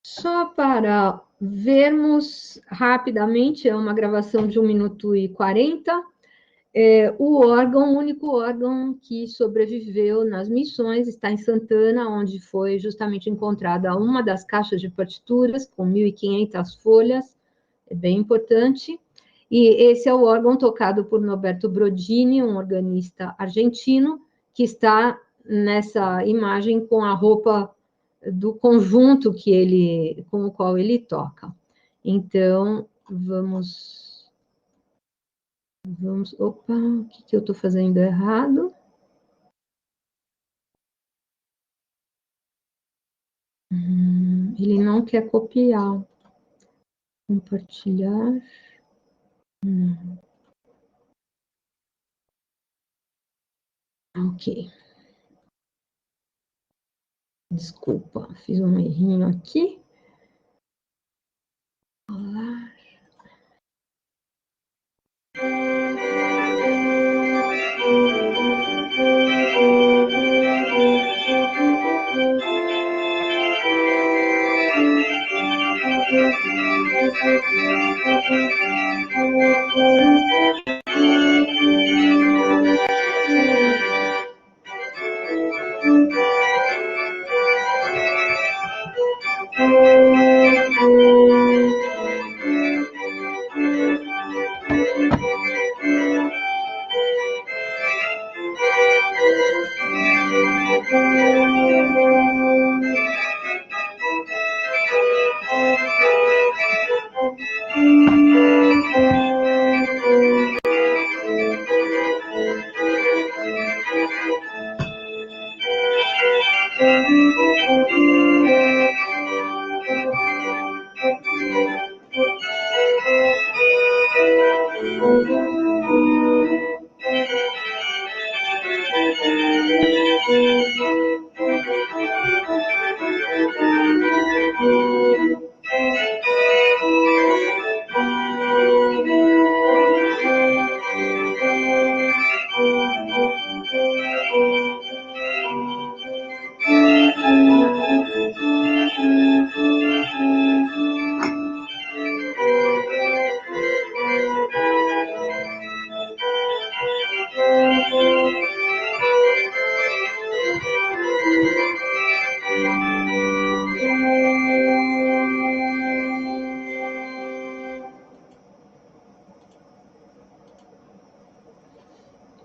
Só para vermos rapidamente, é uma gravação de 1 minuto e 40, o órgão, o único órgão que sobreviveu nas missões está em Santana, onde foi justamente encontrada uma das caixas de partituras, com 1.500 folhas, é bem importante, e esse é o órgão tocado por Norberto Brodini, um organista argentino, que está nessa imagem com a roupa do conjunto com o qual ele toca. Então, vamos... Opa, o que eu estou fazendo errado? Ele não quer copiar. Compartilhar. Ok. Desculpa, fiz um errinho aqui. Olá.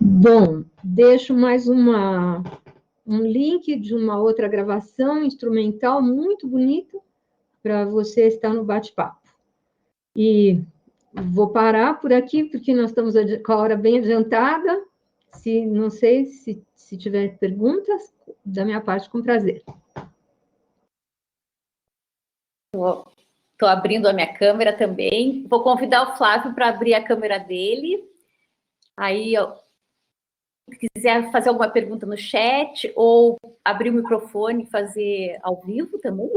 Bom, deixo mais um link de uma outra gravação instrumental muito bonita para você estar no bate-papo. E vou parar por aqui, porque nós estamos com a hora bem adiantada. Não sei se tiver perguntas, da minha parte, com prazer. Estou abrindo a minha câmera também. Vou convidar o Flávio para abrir a câmera dele. Aí, se quiser fazer alguma pergunta no chat ou abrir o microfone e fazer ao vivo também,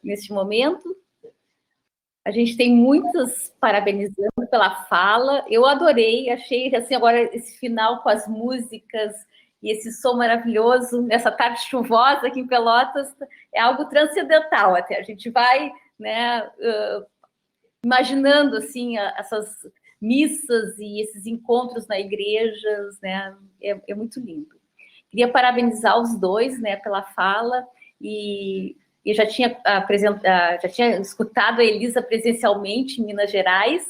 neste momento. A gente tem muitos parabenizando pela fala. Eu adorei, achei assim, agora esse final com as músicas e esse som maravilhoso nessa tarde chuvosa aqui em Pelotas é algo transcendental até. A gente vai, né, imaginando assim essas missas e esses encontros na igreja, né? É muito lindo. Queria parabenizar os dois, né, pela fala e já tinha escutado a Elisa presencialmente em Minas Gerais,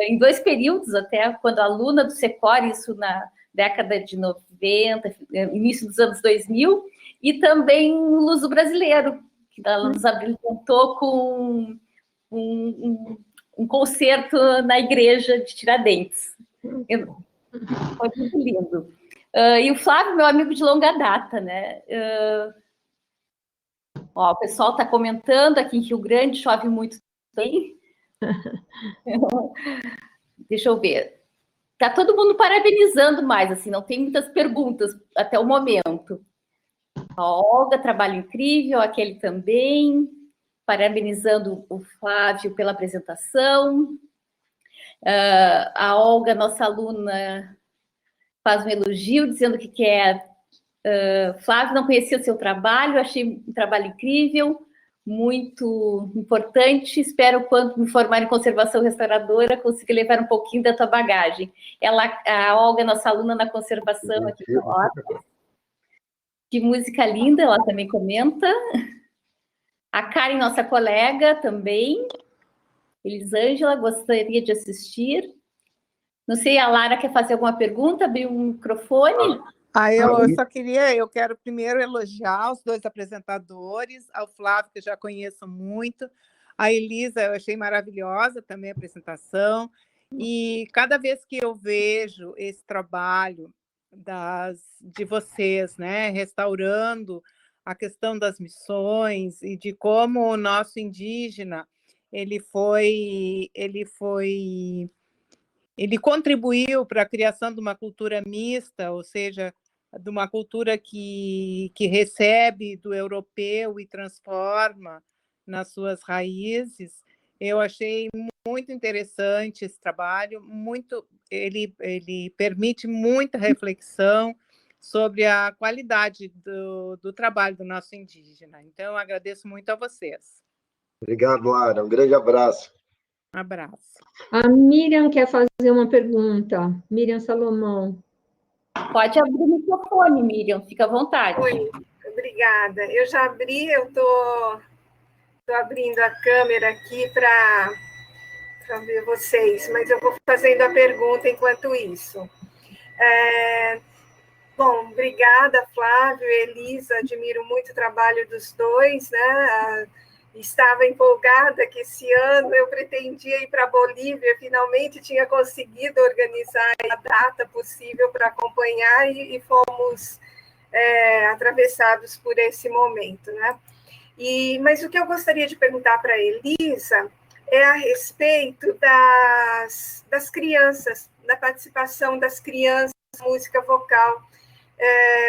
em 2 períodos até, quando aluna do Secor, isso na década de 90, início dos anos 2000, e também no Luso Brasileiro, que ela nos apresentou com um concerto na igreja de Tiradentes. Foi muito lindo. E o Flávio, meu amigo de longa data, né? O pessoal está comentando aqui em Rio Grande, chove muito bem. Deixa eu ver. Está todo mundo parabenizando mais, assim, não tem muitas perguntas até o momento. A Olga, trabalho incrível, aquele também. Parabenizando o Flávio pela apresentação. A Olga, nossa aluna, faz um elogio, dizendo que quer... Flávio, não conhecia o seu trabalho, achei um trabalho incrível, muito importante. Espero, quando me formar em conservação restauradora, conseguir levar um pouquinho da tua bagagem. A Olga, nossa aluna na conservação aqui, que música linda, ela também comenta. A Karen, nossa colega, também. Elisângela, gostaria de assistir. Não sei, a Lara quer fazer alguma pergunta? Abrir um microfone? Eu quero primeiro elogiar os 2 apresentadores, ao Flávio, que eu já conheço muito, a Elisa, eu achei maravilhosa também a apresentação, e cada vez que eu vejo esse trabalho de vocês, né, restaurando a questão das missões e de como o nosso indígena ele contribuiu para a criação de uma cultura mista, ou seja, de uma cultura que recebe do europeu e transforma nas suas raízes. Eu achei muito interessante esse trabalho, ele permite muita reflexão sobre a qualidade do trabalho do nosso indígena. Então, eu agradeço muito a vocês. Obrigado, Lara. Um grande abraço. Um abraço. A Miriam quer fazer uma pergunta. Miriam Salomão. Pode abrir o microfone, Miriam, fica à vontade. Oi, obrigada. Eu já abri, eu estou abrindo a câmera aqui para ver vocês, mas eu vou fazendo a pergunta enquanto isso. Bom, obrigada, Flávio e Elisa, admiro muito o trabalho dos dois, né? Estava empolgada que esse ano eu pretendia ir para a Bolívia, finalmente tinha conseguido organizar a data possível para acompanhar e fomos atravessados por esse momento, né? Mas o que eu gostaria de perguntar para a Elisa é a respeito das crianças, da participação das crianças na música vocal.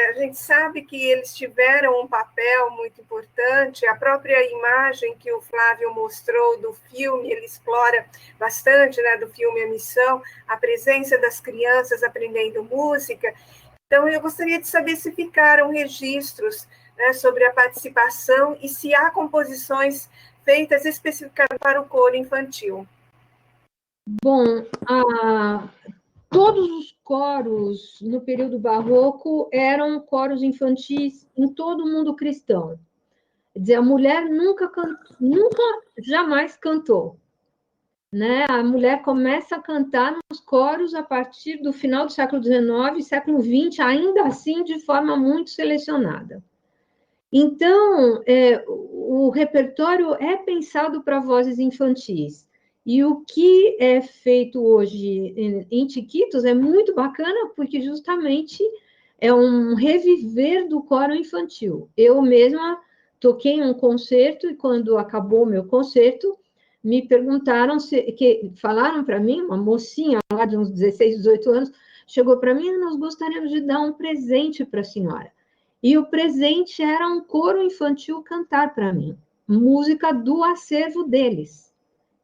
A gente sabe que eles tiveram um papel muito importante, a própria imagem que o Flávio mostrou do filme, ele explora bastante, né, do filme A Missão, a presença das crianças aprendendo música. Então, eu gostaria de saber se ficaram registros, né, sobre a participação e se há composições feitas especificamente para o coro infantil. Bom, todos os coros no período barroco eram coros infantis em todo o mundo cristão. Quer dizer, a mulher nunca jamais cantou, né? A mulher começa a cantar nos coros a partir do final do século XIX, século XX, ainda assim de forma muito selecionada. Então, o repertório é pensado para vozes infantis. E o que é feito hoje em Chiquitos é muito bacana, porque justamente é um reviver do coro infantil. Eu mesma toquei um concerto, e quando acabou o meu concerto, me perguntaram, falaram para mim, uma mocinha lá de uns 16, 18 anos, chegou para mim: nós gostaríamos de dar um presente para a senhora. E o presente era um coro infantil cantar para mim, música do acervo deles.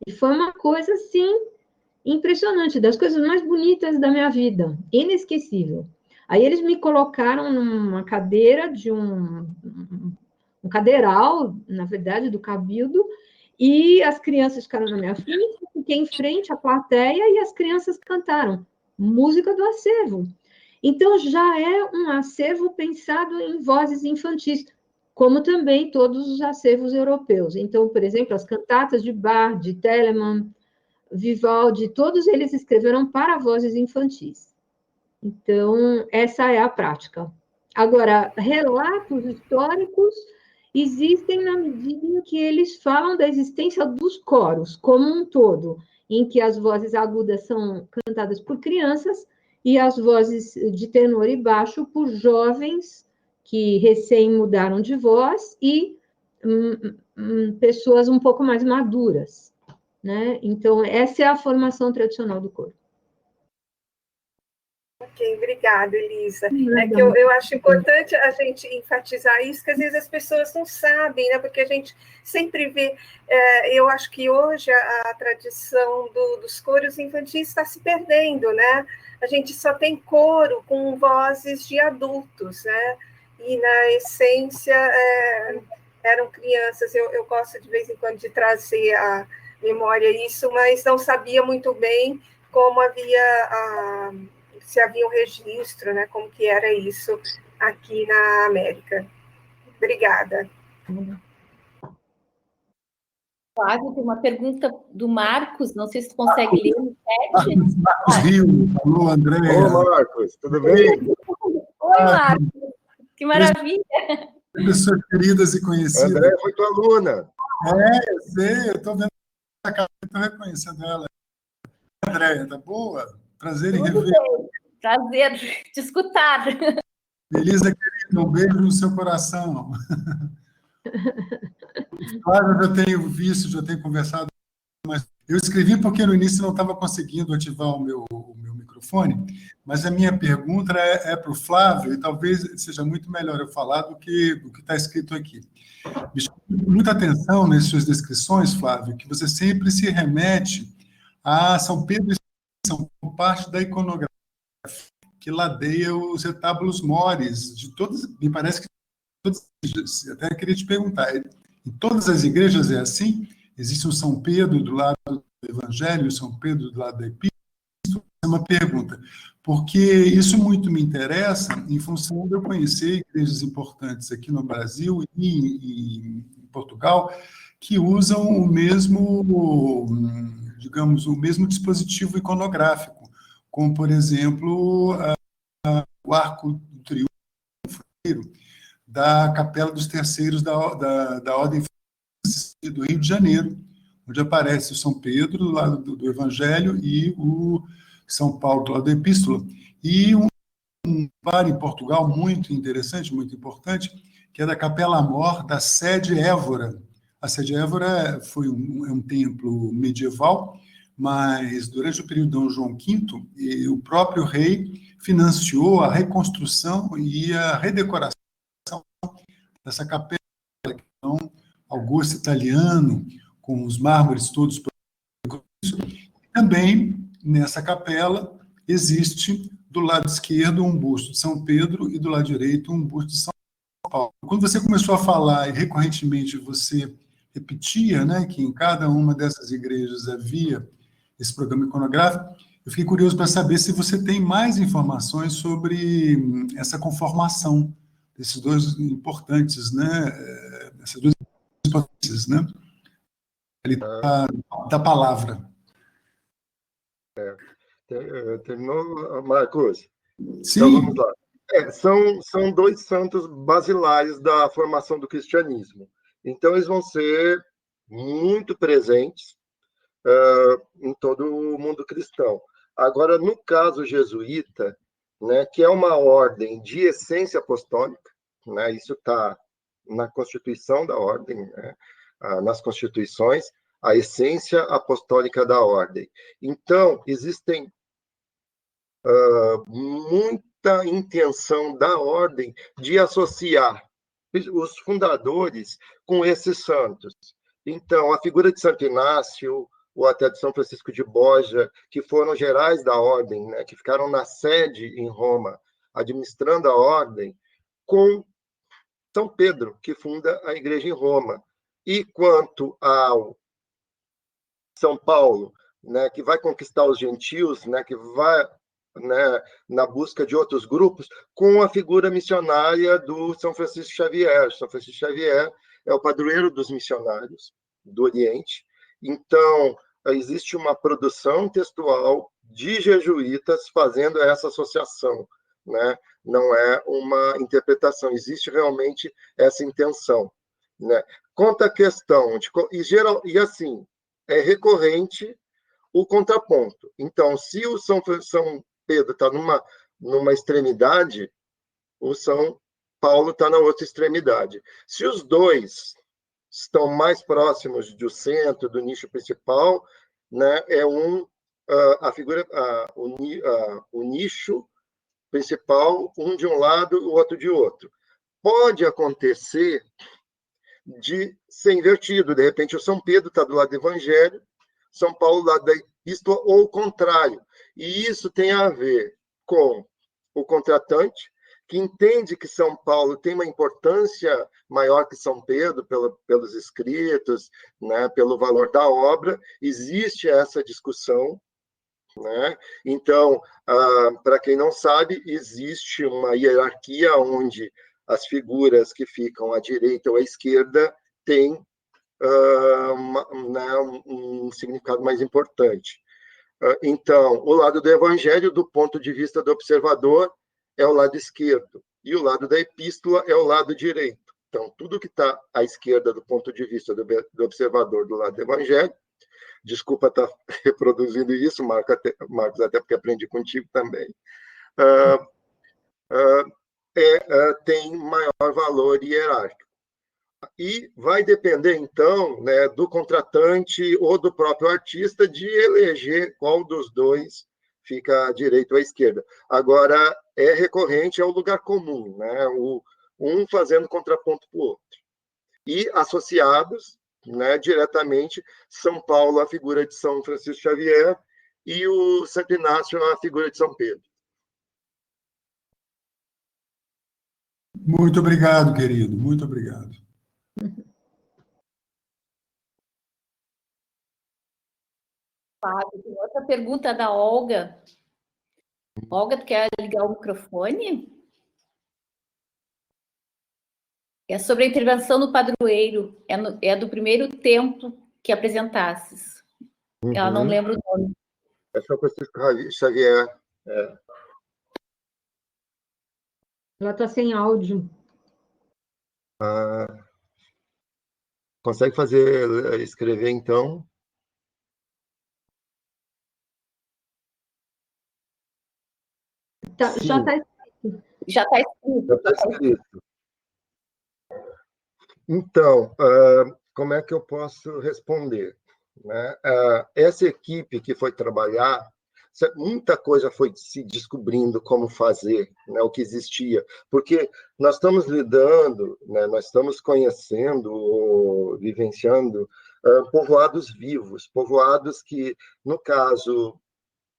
E foi uma coisa, assim, impressionante, das coisas mais bonitas da minha vida, inesquecível. Aí eles me colocaram numa cadeira de um cadeiral, na verdade, do Cabildo, e as crianças ficaram na minha frente, eu fiquei em frente à plateia e as crianças cantaram música do acervo. Então, já é um acervo pensado em vozes infantis, como também todos os acervos europeus. Então, por exemplo, as cantatas de Bach, de Telemann, Vivaldi, todos eles escreveram para vozes infantis. Então, essa é a prática. Agora, relatos históricos existem na medida em que eles falam da existência dos coros, como um todo, em que as vozes agudas são cantadas por crianças e as vozes de tenor e baixo por jovens que recém mudaram de voz e pessoas um pouco mais maduras, né? Então, essa é a formação tradicional do coro. Ok, obrigada, Elisa. É que eu acho importante a gente enfatizar isso, que às vezes as pessoas não sabem, né? Porque a gente sempre vê, eu acho que hoje a tradição dos coros infantis está se perdendo, né? A gente só tem coro com vozes de adultos, né? E, na essência, eram crianças. Eu gosto, de vez em quando, de trazer à memória isso, mas não sabia muito bem como se havia um registro, né? Como que era isso aqui na América. Obrigada. Flávio, tem uma pergunta do Marcos, não sei se tu consegue ler no chat. Marcos Rio, alô, Andréia. Ô, Marcos, tudo bem? Oi, Marcos, que maravilha. Pessoas queridas e conhecidas. André foi tua aluna. Eu sei, eu estou vendo a cara, estou reconhecendo ela. Andréia, tá boa? Prazer em rever. Prazer te escutar. Elisa, querida, um beijo no seu coração. Claro, eu já tenho visto, já tenho conversado, mas eu escrevi porque no início não estava conseguindo ativar o meu microfone. microfone, mas a minha pergunta é para o Flávio, e talvez seja muito melhor eu falar do que está escrito aqui. Me chama muita atenção nas suas descrições, Flávio, que você sempre se remete a São Pedro e São como parte da iconografia que ladeia os retábulos mores de todas, me parece que todas as igrejas. Até queria te perguntar, em todas as igrejas é assim? Existe um São Pedro do lado do Evangelho, São Pedro do lado da Epístola? É uma pergunta, porque isso muito me interessa em função de eu conhecer igrejas importantes aqui no Brasil e em Portugal que usam o mesmo, digamos, o mesmo dispositivo iconográfico, como, por exemplo, o Arco do Triunfo da Capela dos Terceiros da Ordem do Rio de Janeiro, onde aparece o São Pedro do lado do Evangelho e o São Paulo do lado da Epístola. E um par em Portugal muito interessante, muito importante, que é da Capela Mor da Sede Évora. A Sede Évora foi um templo medieval, mas durante o período de Dom João V, o próprio rei financiou a reconstrução e a redecoração dessa capela, que é um Augusto italiano, com os mármores todos. Também, nessa capela, existe do lado esquerdo um busto de São Pedro e do lado direito um busto de São Paulo. Quando você começou a falar e recorrentemente você repetia, né, que em cada uma dessas igrejas havia esse programa iconográfico, eu fiquei curioso para saber se você tem mais informações sobre essa conformação desses dois importantes, né, essas duas importâncias, né, da palavra. Terminou, Marcos? Sim. Então, vamos lá. São dois santos basilares da formação do cristianismo. Então, eles vão ser muito presentes em todo o mundo cristão. Agora, no caso jesuíta, né, que é uma ordem de essência apostólica, né, isso está na Constituição da ordem, né, nas Constituições, a essência apostólica da ordem. Então, existem muita intenção da ordem de associar os fundadores com esses santos. Então, a figura de Santo Inácio, ou até de São Francisco de Borja, que foram gerais da ordem, né, que ficaram na sede em Roma, administrando a ordem, com São Pedro, que funda a igreja em Roma. E quanto ao São Paulo, né, que vai conquistar os gentios, né, que vai, né, na busca de outros grupos, com a figura missionária do São Francisco Xavier. São Francisco Xavier é o padroeiro dos missionários do Oriente. Então, existe uma produção textual de jesuítas fazendo essa associação, né? Não é uma interpretação, existe realmente essa intenção, né? Quanto à questão e assim, é recorrente o contraponto. Então, se o São Pedro está numa extremidade, o São Paulo está na outra extremidade. Se os dois estão mais próximos do centro, do nicho principal, né, a figura, o nicho principal, um de um lado, o outro de outro. Pode acontecer de ser invertido, de repente o São Pedro está do lado do Evangelho, São Paulo do lado da Epístola, ou o contrário. E isso tem a ver com o contratante, que entende que São Paulo tem uma importância maior que São Pedro pelos escritos, né, pelo valor da obra. Existe essa discussão, né? Então, para quem não sabe, existe uma hierarquia onde as figuras que ficam à direita ou à esquerda têm um significado mais importante. Então, o lado do Evangelho, do ponto de vista do observador, é o lado esquerdo, e o lado da Epístola é o lado direito. Então, tudo que está à esquerda do ponto de vista do observador do lado do Evangelho, desculpa estar reproduzindo isso, Marcos, até porque aprendi contigo também, tem maior valor hierárquico. E vai depender, então, né, do contratante ou do próprio artista de eleger qual dos dois fica à direita ou à esquerda. Agora, é recorrente ao lugar comum, né? Um fazendo contraponto para o outro. E associados, né, diretamente, São Paulo, a figura de São Francisco Xavier, e o Santo Inácio, a figura de São Pedro. Muito obrigado, querido, muito obrigado. Fábio, tem outra pergunta da Olga. Olga, tu quer ligar o microfone? É sobre a intervenção no padroeiro. É do primeiro templo que apresentasses. Ela não lembra o nome. É São Francisco Xavier. É. Ela está sem áudio. Consegue escrever, então? Tá, já está escrito. Já está escrito. Já está escrito. Então, como é que eu posso responder? Né? Essa equipe que foi trabalhar, muita coisa foi se descobrindo como fazer, né, o que existia, porque nós estamos lidando, né, nós estamos conhecendo, vivenciando povoados vivos, povoados que, no caso,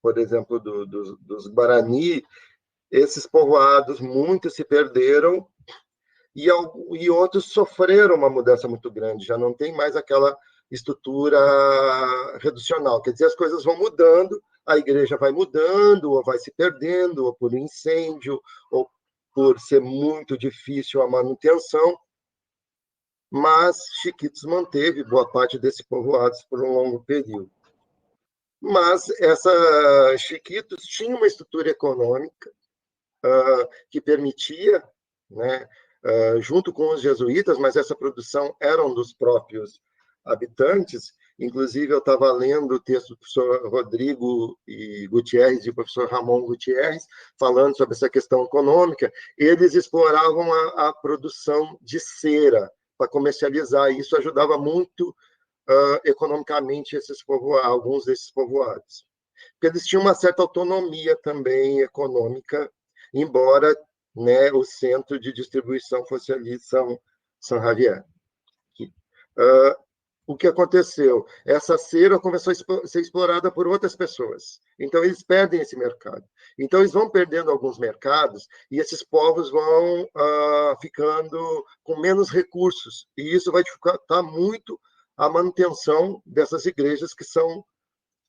por exemplo, dos Guarani, esses povoados, muitos se perderam e outros sofreram uma mudança muito grande, já não tem mais aquela estrutura reducional, quer dizer, as coisas vão mudando, a igreja vai mudando, ou vai se perdendo, ou por incêndio, ou por ser muito difícil a manutenção, mas Chiquitos manteve boa parte desses povoados por um longo período. Mas essa Chiquitos tinha uma estrutura econômica que permitia, né, junto com os jesuítas, mas essa produção eram dos próprios habitantes. Inclusive, eu estava lendo o texto do professor Rodrigo Gutierrez e do professor Ramon Gutierrez, falando sobre essa questão econômica. Eles exploravam a produção de cera para comercializar, e isso ajudava muito economicamente alguns desses povoados. Porque eles tinham uma certa autonomia também econômica, embora, né, o centro de distribuição fosse ali São Javier. O que aconteceu? Essa cera começou a ser explorada por outras pessoas. Então, eles perdem esse mercado. Então, eles vão perdendo alguns mercados e esses povos vão ficando com menos recursos. E isso vai dificultar muito a manutenção dessas igrejas que são,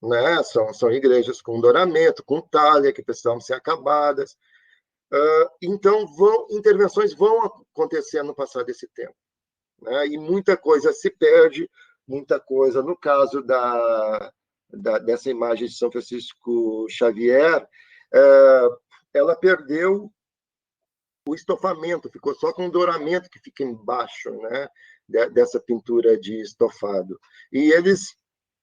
né, são igrejas com douramento, com talha, que precisavam ser acabadas. Então, intervenções vão acontecer no passar desse tempo, né? E muita coisa se perde, muita coisa. No caso dessa imagem de São Francisco Xavier, ela perdeu o estofamento, ficou só com o douramento que fica embaixo, né, dessa pintura de estofado. E eles,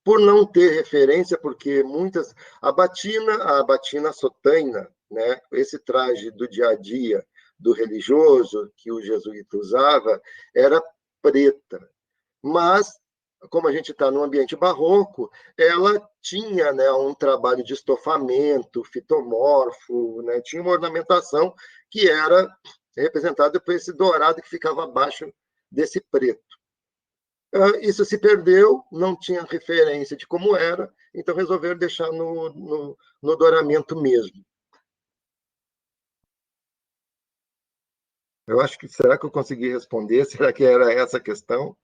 por não ter referência, porque muitas... A batina sotaina, né, esse traje do dia a dia do religioso que o jesuíta usava, era preta. Mas, como a gente está no ambiente barroco, ela tinha, né, um trabalho de estofamento, fitomorfo, né, tinha uma ornamentação que era representada por esse dourado que ficava abaixo desse preto. Isso se perdeu, não tinha referência de como era, então resolveram deixar no douramento mesmo. Eu acho que... Será que eu consegui responder? Será que era essa a questão?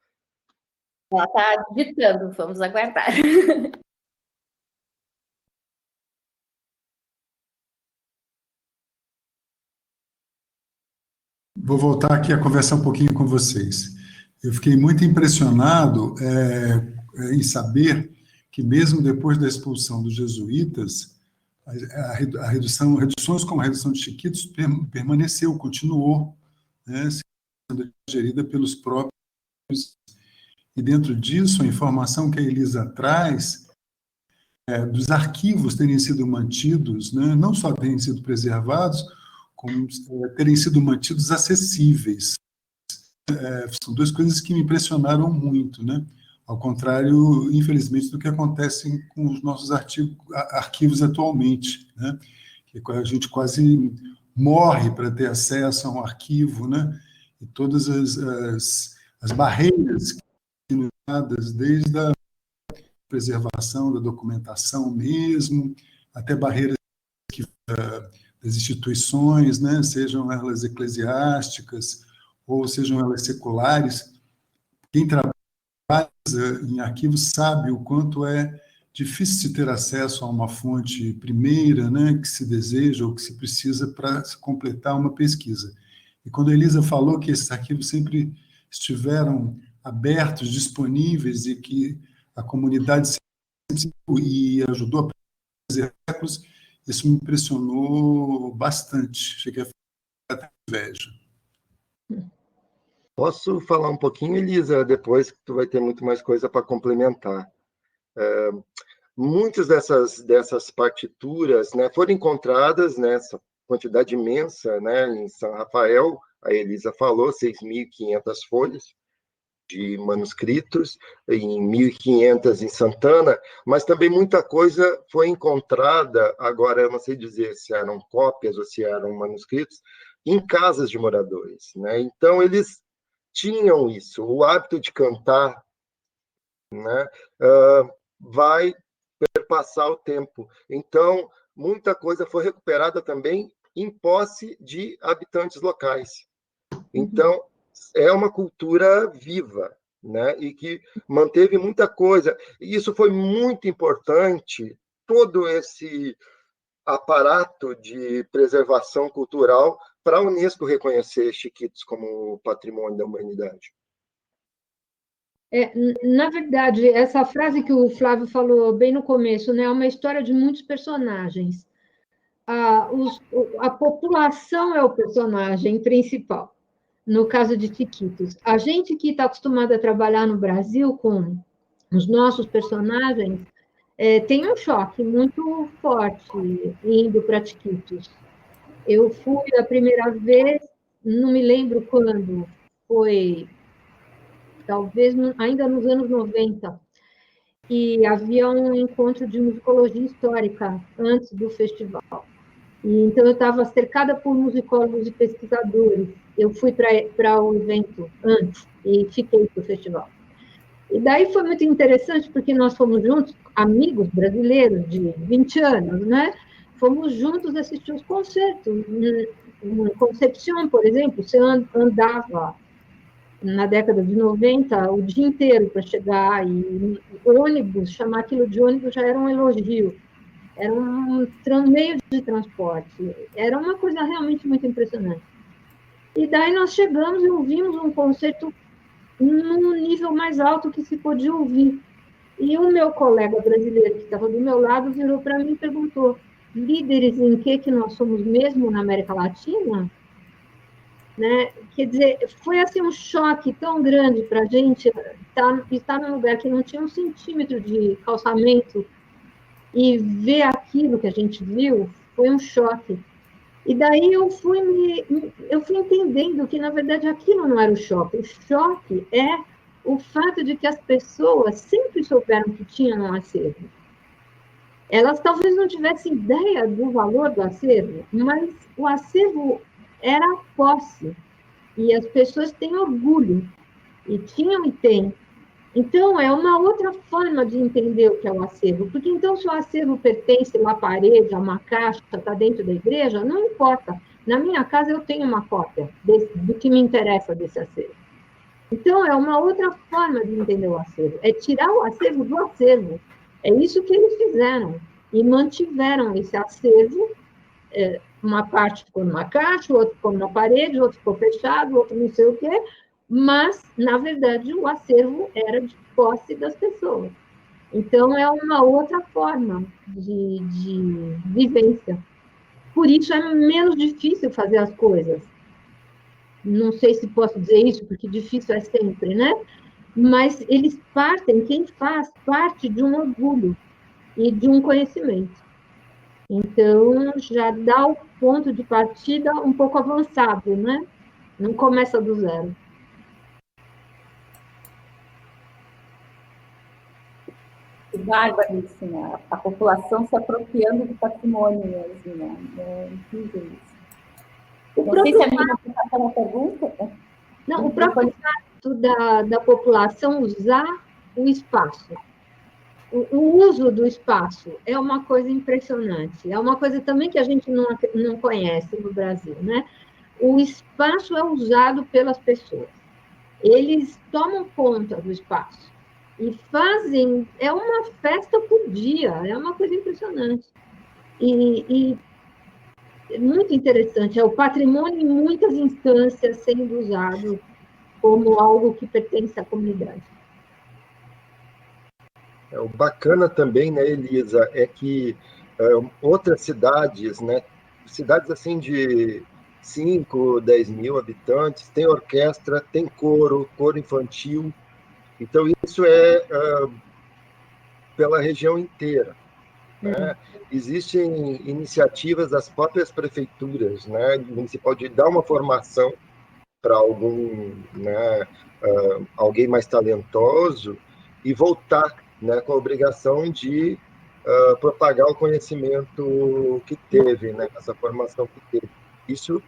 Ela está digitando, vamos aguardar. Vou voltar aqui a conversar um pouquinho com vocês. Eu fiquei muito impressionado em saber que, mesmo depois da expulsão dos jesuítas, reduções como a redução de Chiquitos permaneceu, continuou, né, sendo gerida pelos próprios. E, dentro disso, a informação que a Elisa traz dos arquivos terem sido mantidos, né, não só terem sido preservados, como terem sido mantidos acessíveis. São duas coisas que me impressionaram muito, né? ao contrário, infelizmente, do que acontece com os nossos arquivos atualmente, né? Que a gente quase morre para ter acesso a um arquivo, né? E todas as barreiras que são dadas, desde a preservação da documentação mesmo, até barreiras das instituições, né? Sejam elas eclesiásticas ou sejam elas seculares. Quem trabalha em arquivos sabe o quanto é difícil se ter acesso a uma fonte primeira, né, que se deseja ou que se precisa para se completar uma pesquisa. E quando a Elisa falou que esses arquivos sempre estiveram abertos, disponíveis, e que a comunidade sempre e ajudou a preservar séculos, isso me impressionou bastante. Cheguei a ficar até inveja. Posso falar um pouquinho, Elisa, depois que tu vai ter muito mais coisa para complementar. Muitas dessas partituras, né, foram encontradas nessa quantidade imensa, né, em São Rafael, a Elisa falou, 6.500 folhas de manuscritos, em 1.500 em Santana, mas também muita coisa foi encontrada, agora eu não sei dizer se eram cópias ou se eram manuscritos, em casas de moradores, né? Então, eles tinham isso, o hábito de cantar, né, vai perpassar o tempo. Então, muita coisa foi recuperada também em posse de habitantes locais. Então, é uma cultura viva, né, e que manteve muita coisa. E isso foi muito importante, todo esse aparato de preservação cultural para a Unesco reconhecer Chiquitos como patrimônio da humanidade. Na verdade, essa frase que o Flávio falou bem no começo, né, é uma história de muitos personagens. A população é o personagem principal, no caso de Chiquitos. A gente que está acostumado a trabalhar no Brasil com os nossos personagens tem um choque muito forte indo para Chiquitos. Eu fui a primeira vez, não me lembro quando, foi talvez ainda nos anos 90, e havia um encontro de musicologia histórica antes do festival. E, então, eu estava cercada por musicólogos e pesquisadores. Eu fui para o evento antes e fiquei para o festival. E daí foi muito interessante, porque nós fomos juntos, amigos brasileiros de 20 anos, né? Fomos juntos assistir os concertos. Em Concepción, por exemplo, você andava na década de 90 o dia inteiro para chegar, e ônibus, chamar aquilo de ônibus já era um elogio. Era um meio de transporte. Era uma coisa realmente muito impressionante. E daí nós chegamos e ouvimos um concerto num nível mais alto que se podia ouvir. E o meu colega brasileiro que estava do meu lado virou para mim e perguntou: líderes em que nós somos mesmo na América Latina? Né? Quer dizer, foi assim um choque tão grande para a gente estar num lugar que não tinha um centímetro de calçamento e ver aquilo que a gente viu. Foi um choque. E daí eu fui entendendo que, na verdade, aquilo não era o choque. O choque é o fato de que as pessoas sempre souberam que tinham um acervo. Elas talvez não tivessem ideia do valor do acervo, mas o acervo era a posse. E as pessoas têm orgulho. E tinham e têm. Então, é uma outra forma de entender o que é o acervo. Porque, então, se o acervo pertence a uma parede, a uma caixa, está dentro da igreja, não importa. Na minha casa, eu tenho uma cópia do que me interessa desse acervo. Então, é uma outra forma de entender o acervo. É tirar o acervo do acervo. É isso que eles fizeram. E mantiveram esse acervo. Uma parte ficou numa caixa, outra ficou numa parede, outro ficou fechado, outro não sei o quê. Mas, na verdade, o acervo era de posse das pessoas. Então, é uma outra forma de vivência. Por isso, é menos difícil fazer as coisas. Não sei se posso dizer isso, porque difícil é sempre, né? Mas eles quem faz, parte de um orgulho e de um conhecimento. Então, já dá o ponto de partida um pouco avançado, né? Não começa do zero. Que bárbaro isso, né? A população se apropriando do patrimônio mesmo, né? É incrível isso. Não sei se a minha fazer uma pergunta. Não, o próprio fato da população usar o espaço. O uso do espaço é uma coisa impressionante. É uma coisa também que a gente não conhece no Brasil, né? O espaço é usado pelas pessoas. Eles tomam conta do espaço e fazem... É uma festa por dia, é uma coisa impressionante. E é muito interessante. É o patrimônio em muitas instâncias sendo usado como algo que pertence à comunidade. O bacana também, né, Elisa, é que outras cidades, né, cidades assim de 5, 10 mil habitantes, tem orquestra, tem coro infantil, então isso é pela região inteira. Né? Existem iniciativas das próprias prefeituras, né, municipal, de dar uma formação para alguém mais talentoso e voltar, né, com a obrigação de propagar o conhecimento que teve, né, essa formação que teve. Isso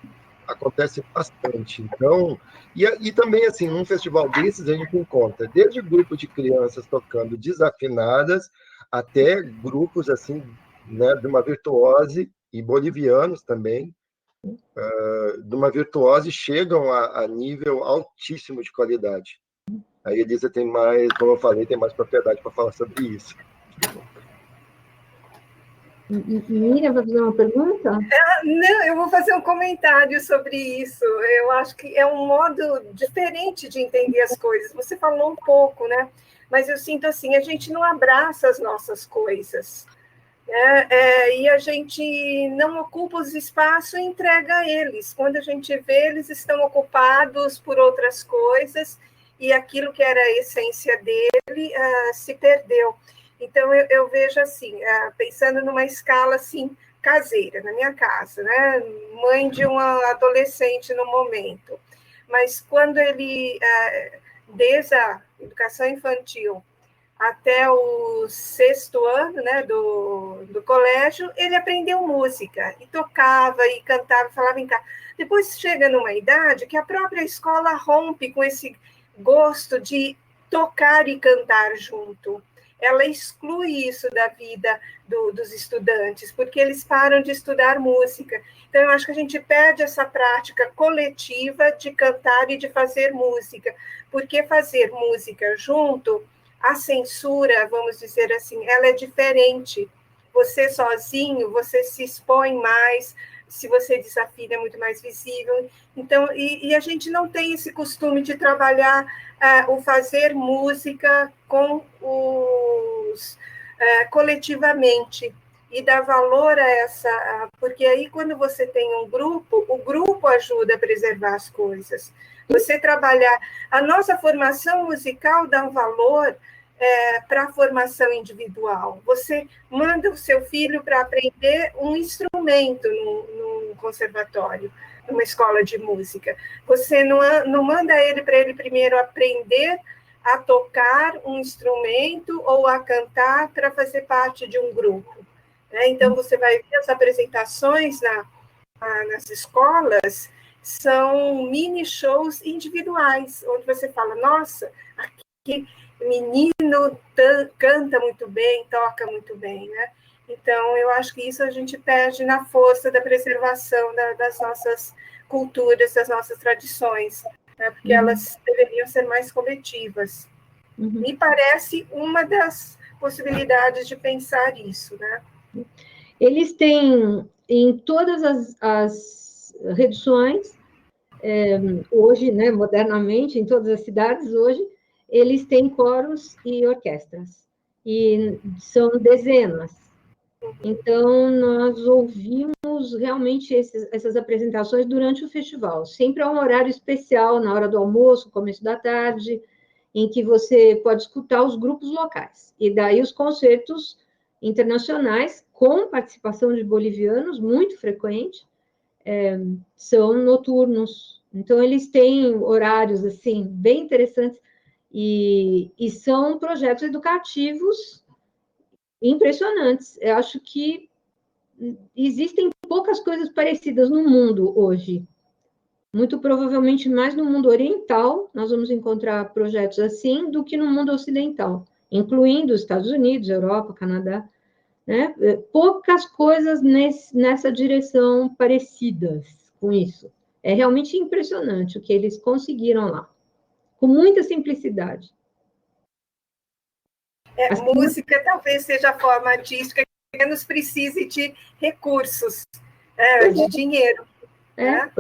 acontece bastante. Então, e também, assim, num festival desses, a gente encontra desde grupo de crianças tocando desafinadas até grupos, assim, né, de uma virtuose, e bolivianos também, de uma virtuose, chegam a nível altíssimo de qualidade. A Elisa tem mais, como eu falei, tem mais propriedade para falar sobre isso. Miriam, vai fazer uma pergunta? Não, eu vou fazer um comentário sobre isso. Eu acho que é um modo diferente de entender as coisas. Você falou um pouco, né? Mas eu sinto assim, a gente não abraça as nossas coisas. E a gente não ocupa os espaços e entrega a eles. Quando a gente vê, eles estão ocupados por outras coisas e aquilo que era a essência dele se perdeu. Então, eu vejo assim, pensando numa escala assim, caseira, na minha casa, né? Mãe de uma adolescente no momento. Mas quando ele, desde a educação infantil até o 6º ano, né, do colégio, ele aprendeu música, e tocava, e cantava, falava em casa. Depois chega numa idade que a própria escola rompe com esse gosto de tocar e cantar junto. Ela exclui isso da vida dos estudantes, porque eles param de estudar música. Então, eu acho que a gente perde essa prática coletiva de cantar e de fazer música, porque fazer música junto, a censura, vamos dizer assim, ela é diferente. Você sozinho, você se expõe mais, se você desafina é muito mais visível. Então, e a gente não tem esse costume de trabalhar o fazer música com coletivamente e dar valor a essa, porque aí quando você tem um grupo, o grupo ajuda a preservar as coisas. Você trabalhar, a nossa formação musical dá um valor para a formação individual. Você manda o seu filho para aprender um instrumento num conservatório, numa escola de música. Você não manda ele para ele primeiro aprender a tocar um instrumento ou a cantar para fazer parte de um grupo. Né? Então, você vai ver as apresentações nas escolas, são mini shows individuais, onde você fala, nossa, aqui menino canta muito bem, toca muito bem, né? Então, eu acho que isso a gente perde na força da preservação das nossas culturas, das nossas tradições, né? Porque elas deveriam ser mais coletivas. Me parece uma das possibilidades de pensar isso, né? Eles têm em todas as reduções, hoje, né, modernamente, em todas as cidades hoje, eles têm coros e orquestras, e são dezenas. Então, nós ouvimos realmente essas apresentações durante o festival. Sempre há um horário especial, na hora do almoço, começo da tarde, em que você pode escutar os grupos locais. E daí os concertos internacionais, com participação de bolivianos, muito frequente, são noturnos. Então, eles têm horários, assim, bem interessantes, e são projetos educativos impressionantes. Eu acho que existem poucas coisas parecidas no mundo hoje. Muito provavelmente mais no mundo oriental nós vamos encontrar projetos assim do que no mundo ocidental, incluindo os Estados Unidos, Europa, Canadá, né? Poucas coisas nessa direção parecidas com isso. É realmente impressionante o que eles conseguiram lá, com muita simplicidade. Música talvez seja a forma artística que menos precise de recursos, de dinheiro. Né?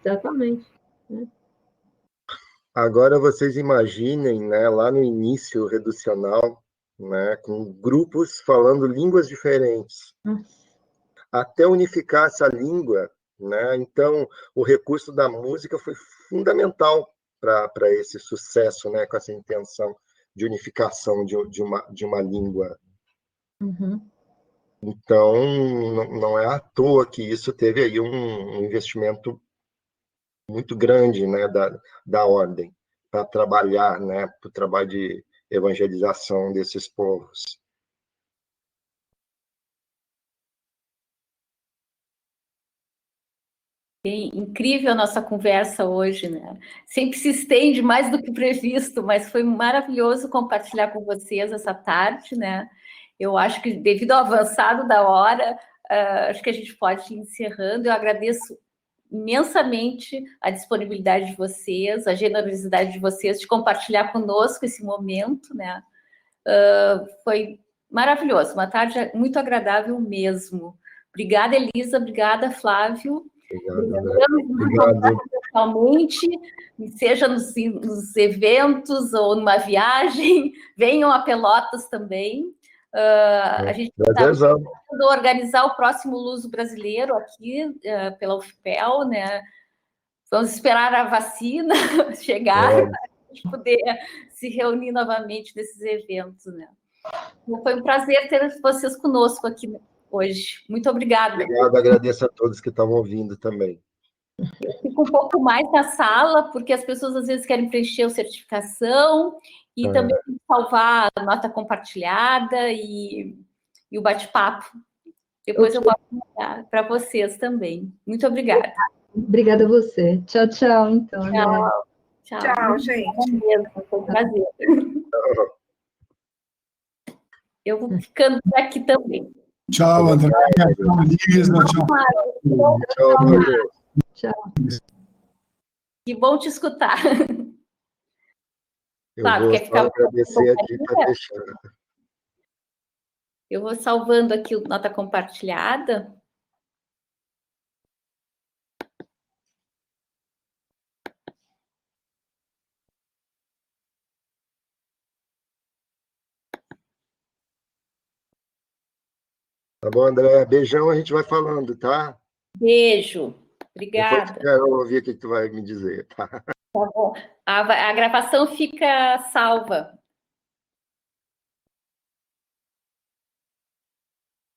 Exatamente. Agora vocês imaginem, né, lá no início reducional, né, com grupos falando línguas diferentes, até unificar essa língua, né? Então o recurso da música foi fundamental para esse sucesso, né, com essa intenção de unificação de uma língua. Uhum. Então não é à toa que isso teve aí um investimento muito grande, né, da ordem para trabalhar, né, para o trabalho de evangelização desses povos. Incrível a nossa conversa hoje, né? Sempre se estende mais do que previsto, mas foi maravilhoso compartilhar com vocês essa tarde, né? Eu acho que, devido ao avançado da hora, acho que a gente pode ir encerrando. Eu agradeço imensamente a disponibilidade de vocês, a generosidade de vocês de compartilhar conosco esse momento, né? Foi maravilhoso, uma tarde muito agradável mesmo. Obrigada, Elisa, obrigada, Flávio. Obrigado. Pessoalmente, seja nos eventos ou numa viagem, venham a Pelotas também. A gente está tentando organizar o próximo Luso Brasileiro aqui pela UFPEL, né? Vamos esperar a vacina chegar para a gente poder se reunir novamente nesses eventos, né? Foi um prazer ter vocês conosco aqui hoje. Muito obrigada. Obrigado, agradeço a todos que estavam ouvindo também. Fico um pouco mais na sala, porque as pessoas às vezes querem preencher a certificação e também salvar a nota compartilhada e o bate-papo. Depois eu posso mandar para vocês também. Muito obrigada. Obrigada a você. Tchau, tchau, então. Tchau. Tchau, gente. Foi um prazer. Eu vou ficando por aqui também. Tchau, André. Tchau, Lisa. Tchau. Tchau. Que bom te escutar. Eu vou só agradecer aqui para fechar. Eu vou salvando aqui o nota compartilhada. Tá bom, André? Beijão, a gente vai falando, tá? Beijo. Obrigada. Depois quero ouvir o que tu vai me dizer, tá? Tá bom. A gravação fica salva.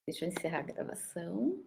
Deixa eu encerrar a gravação.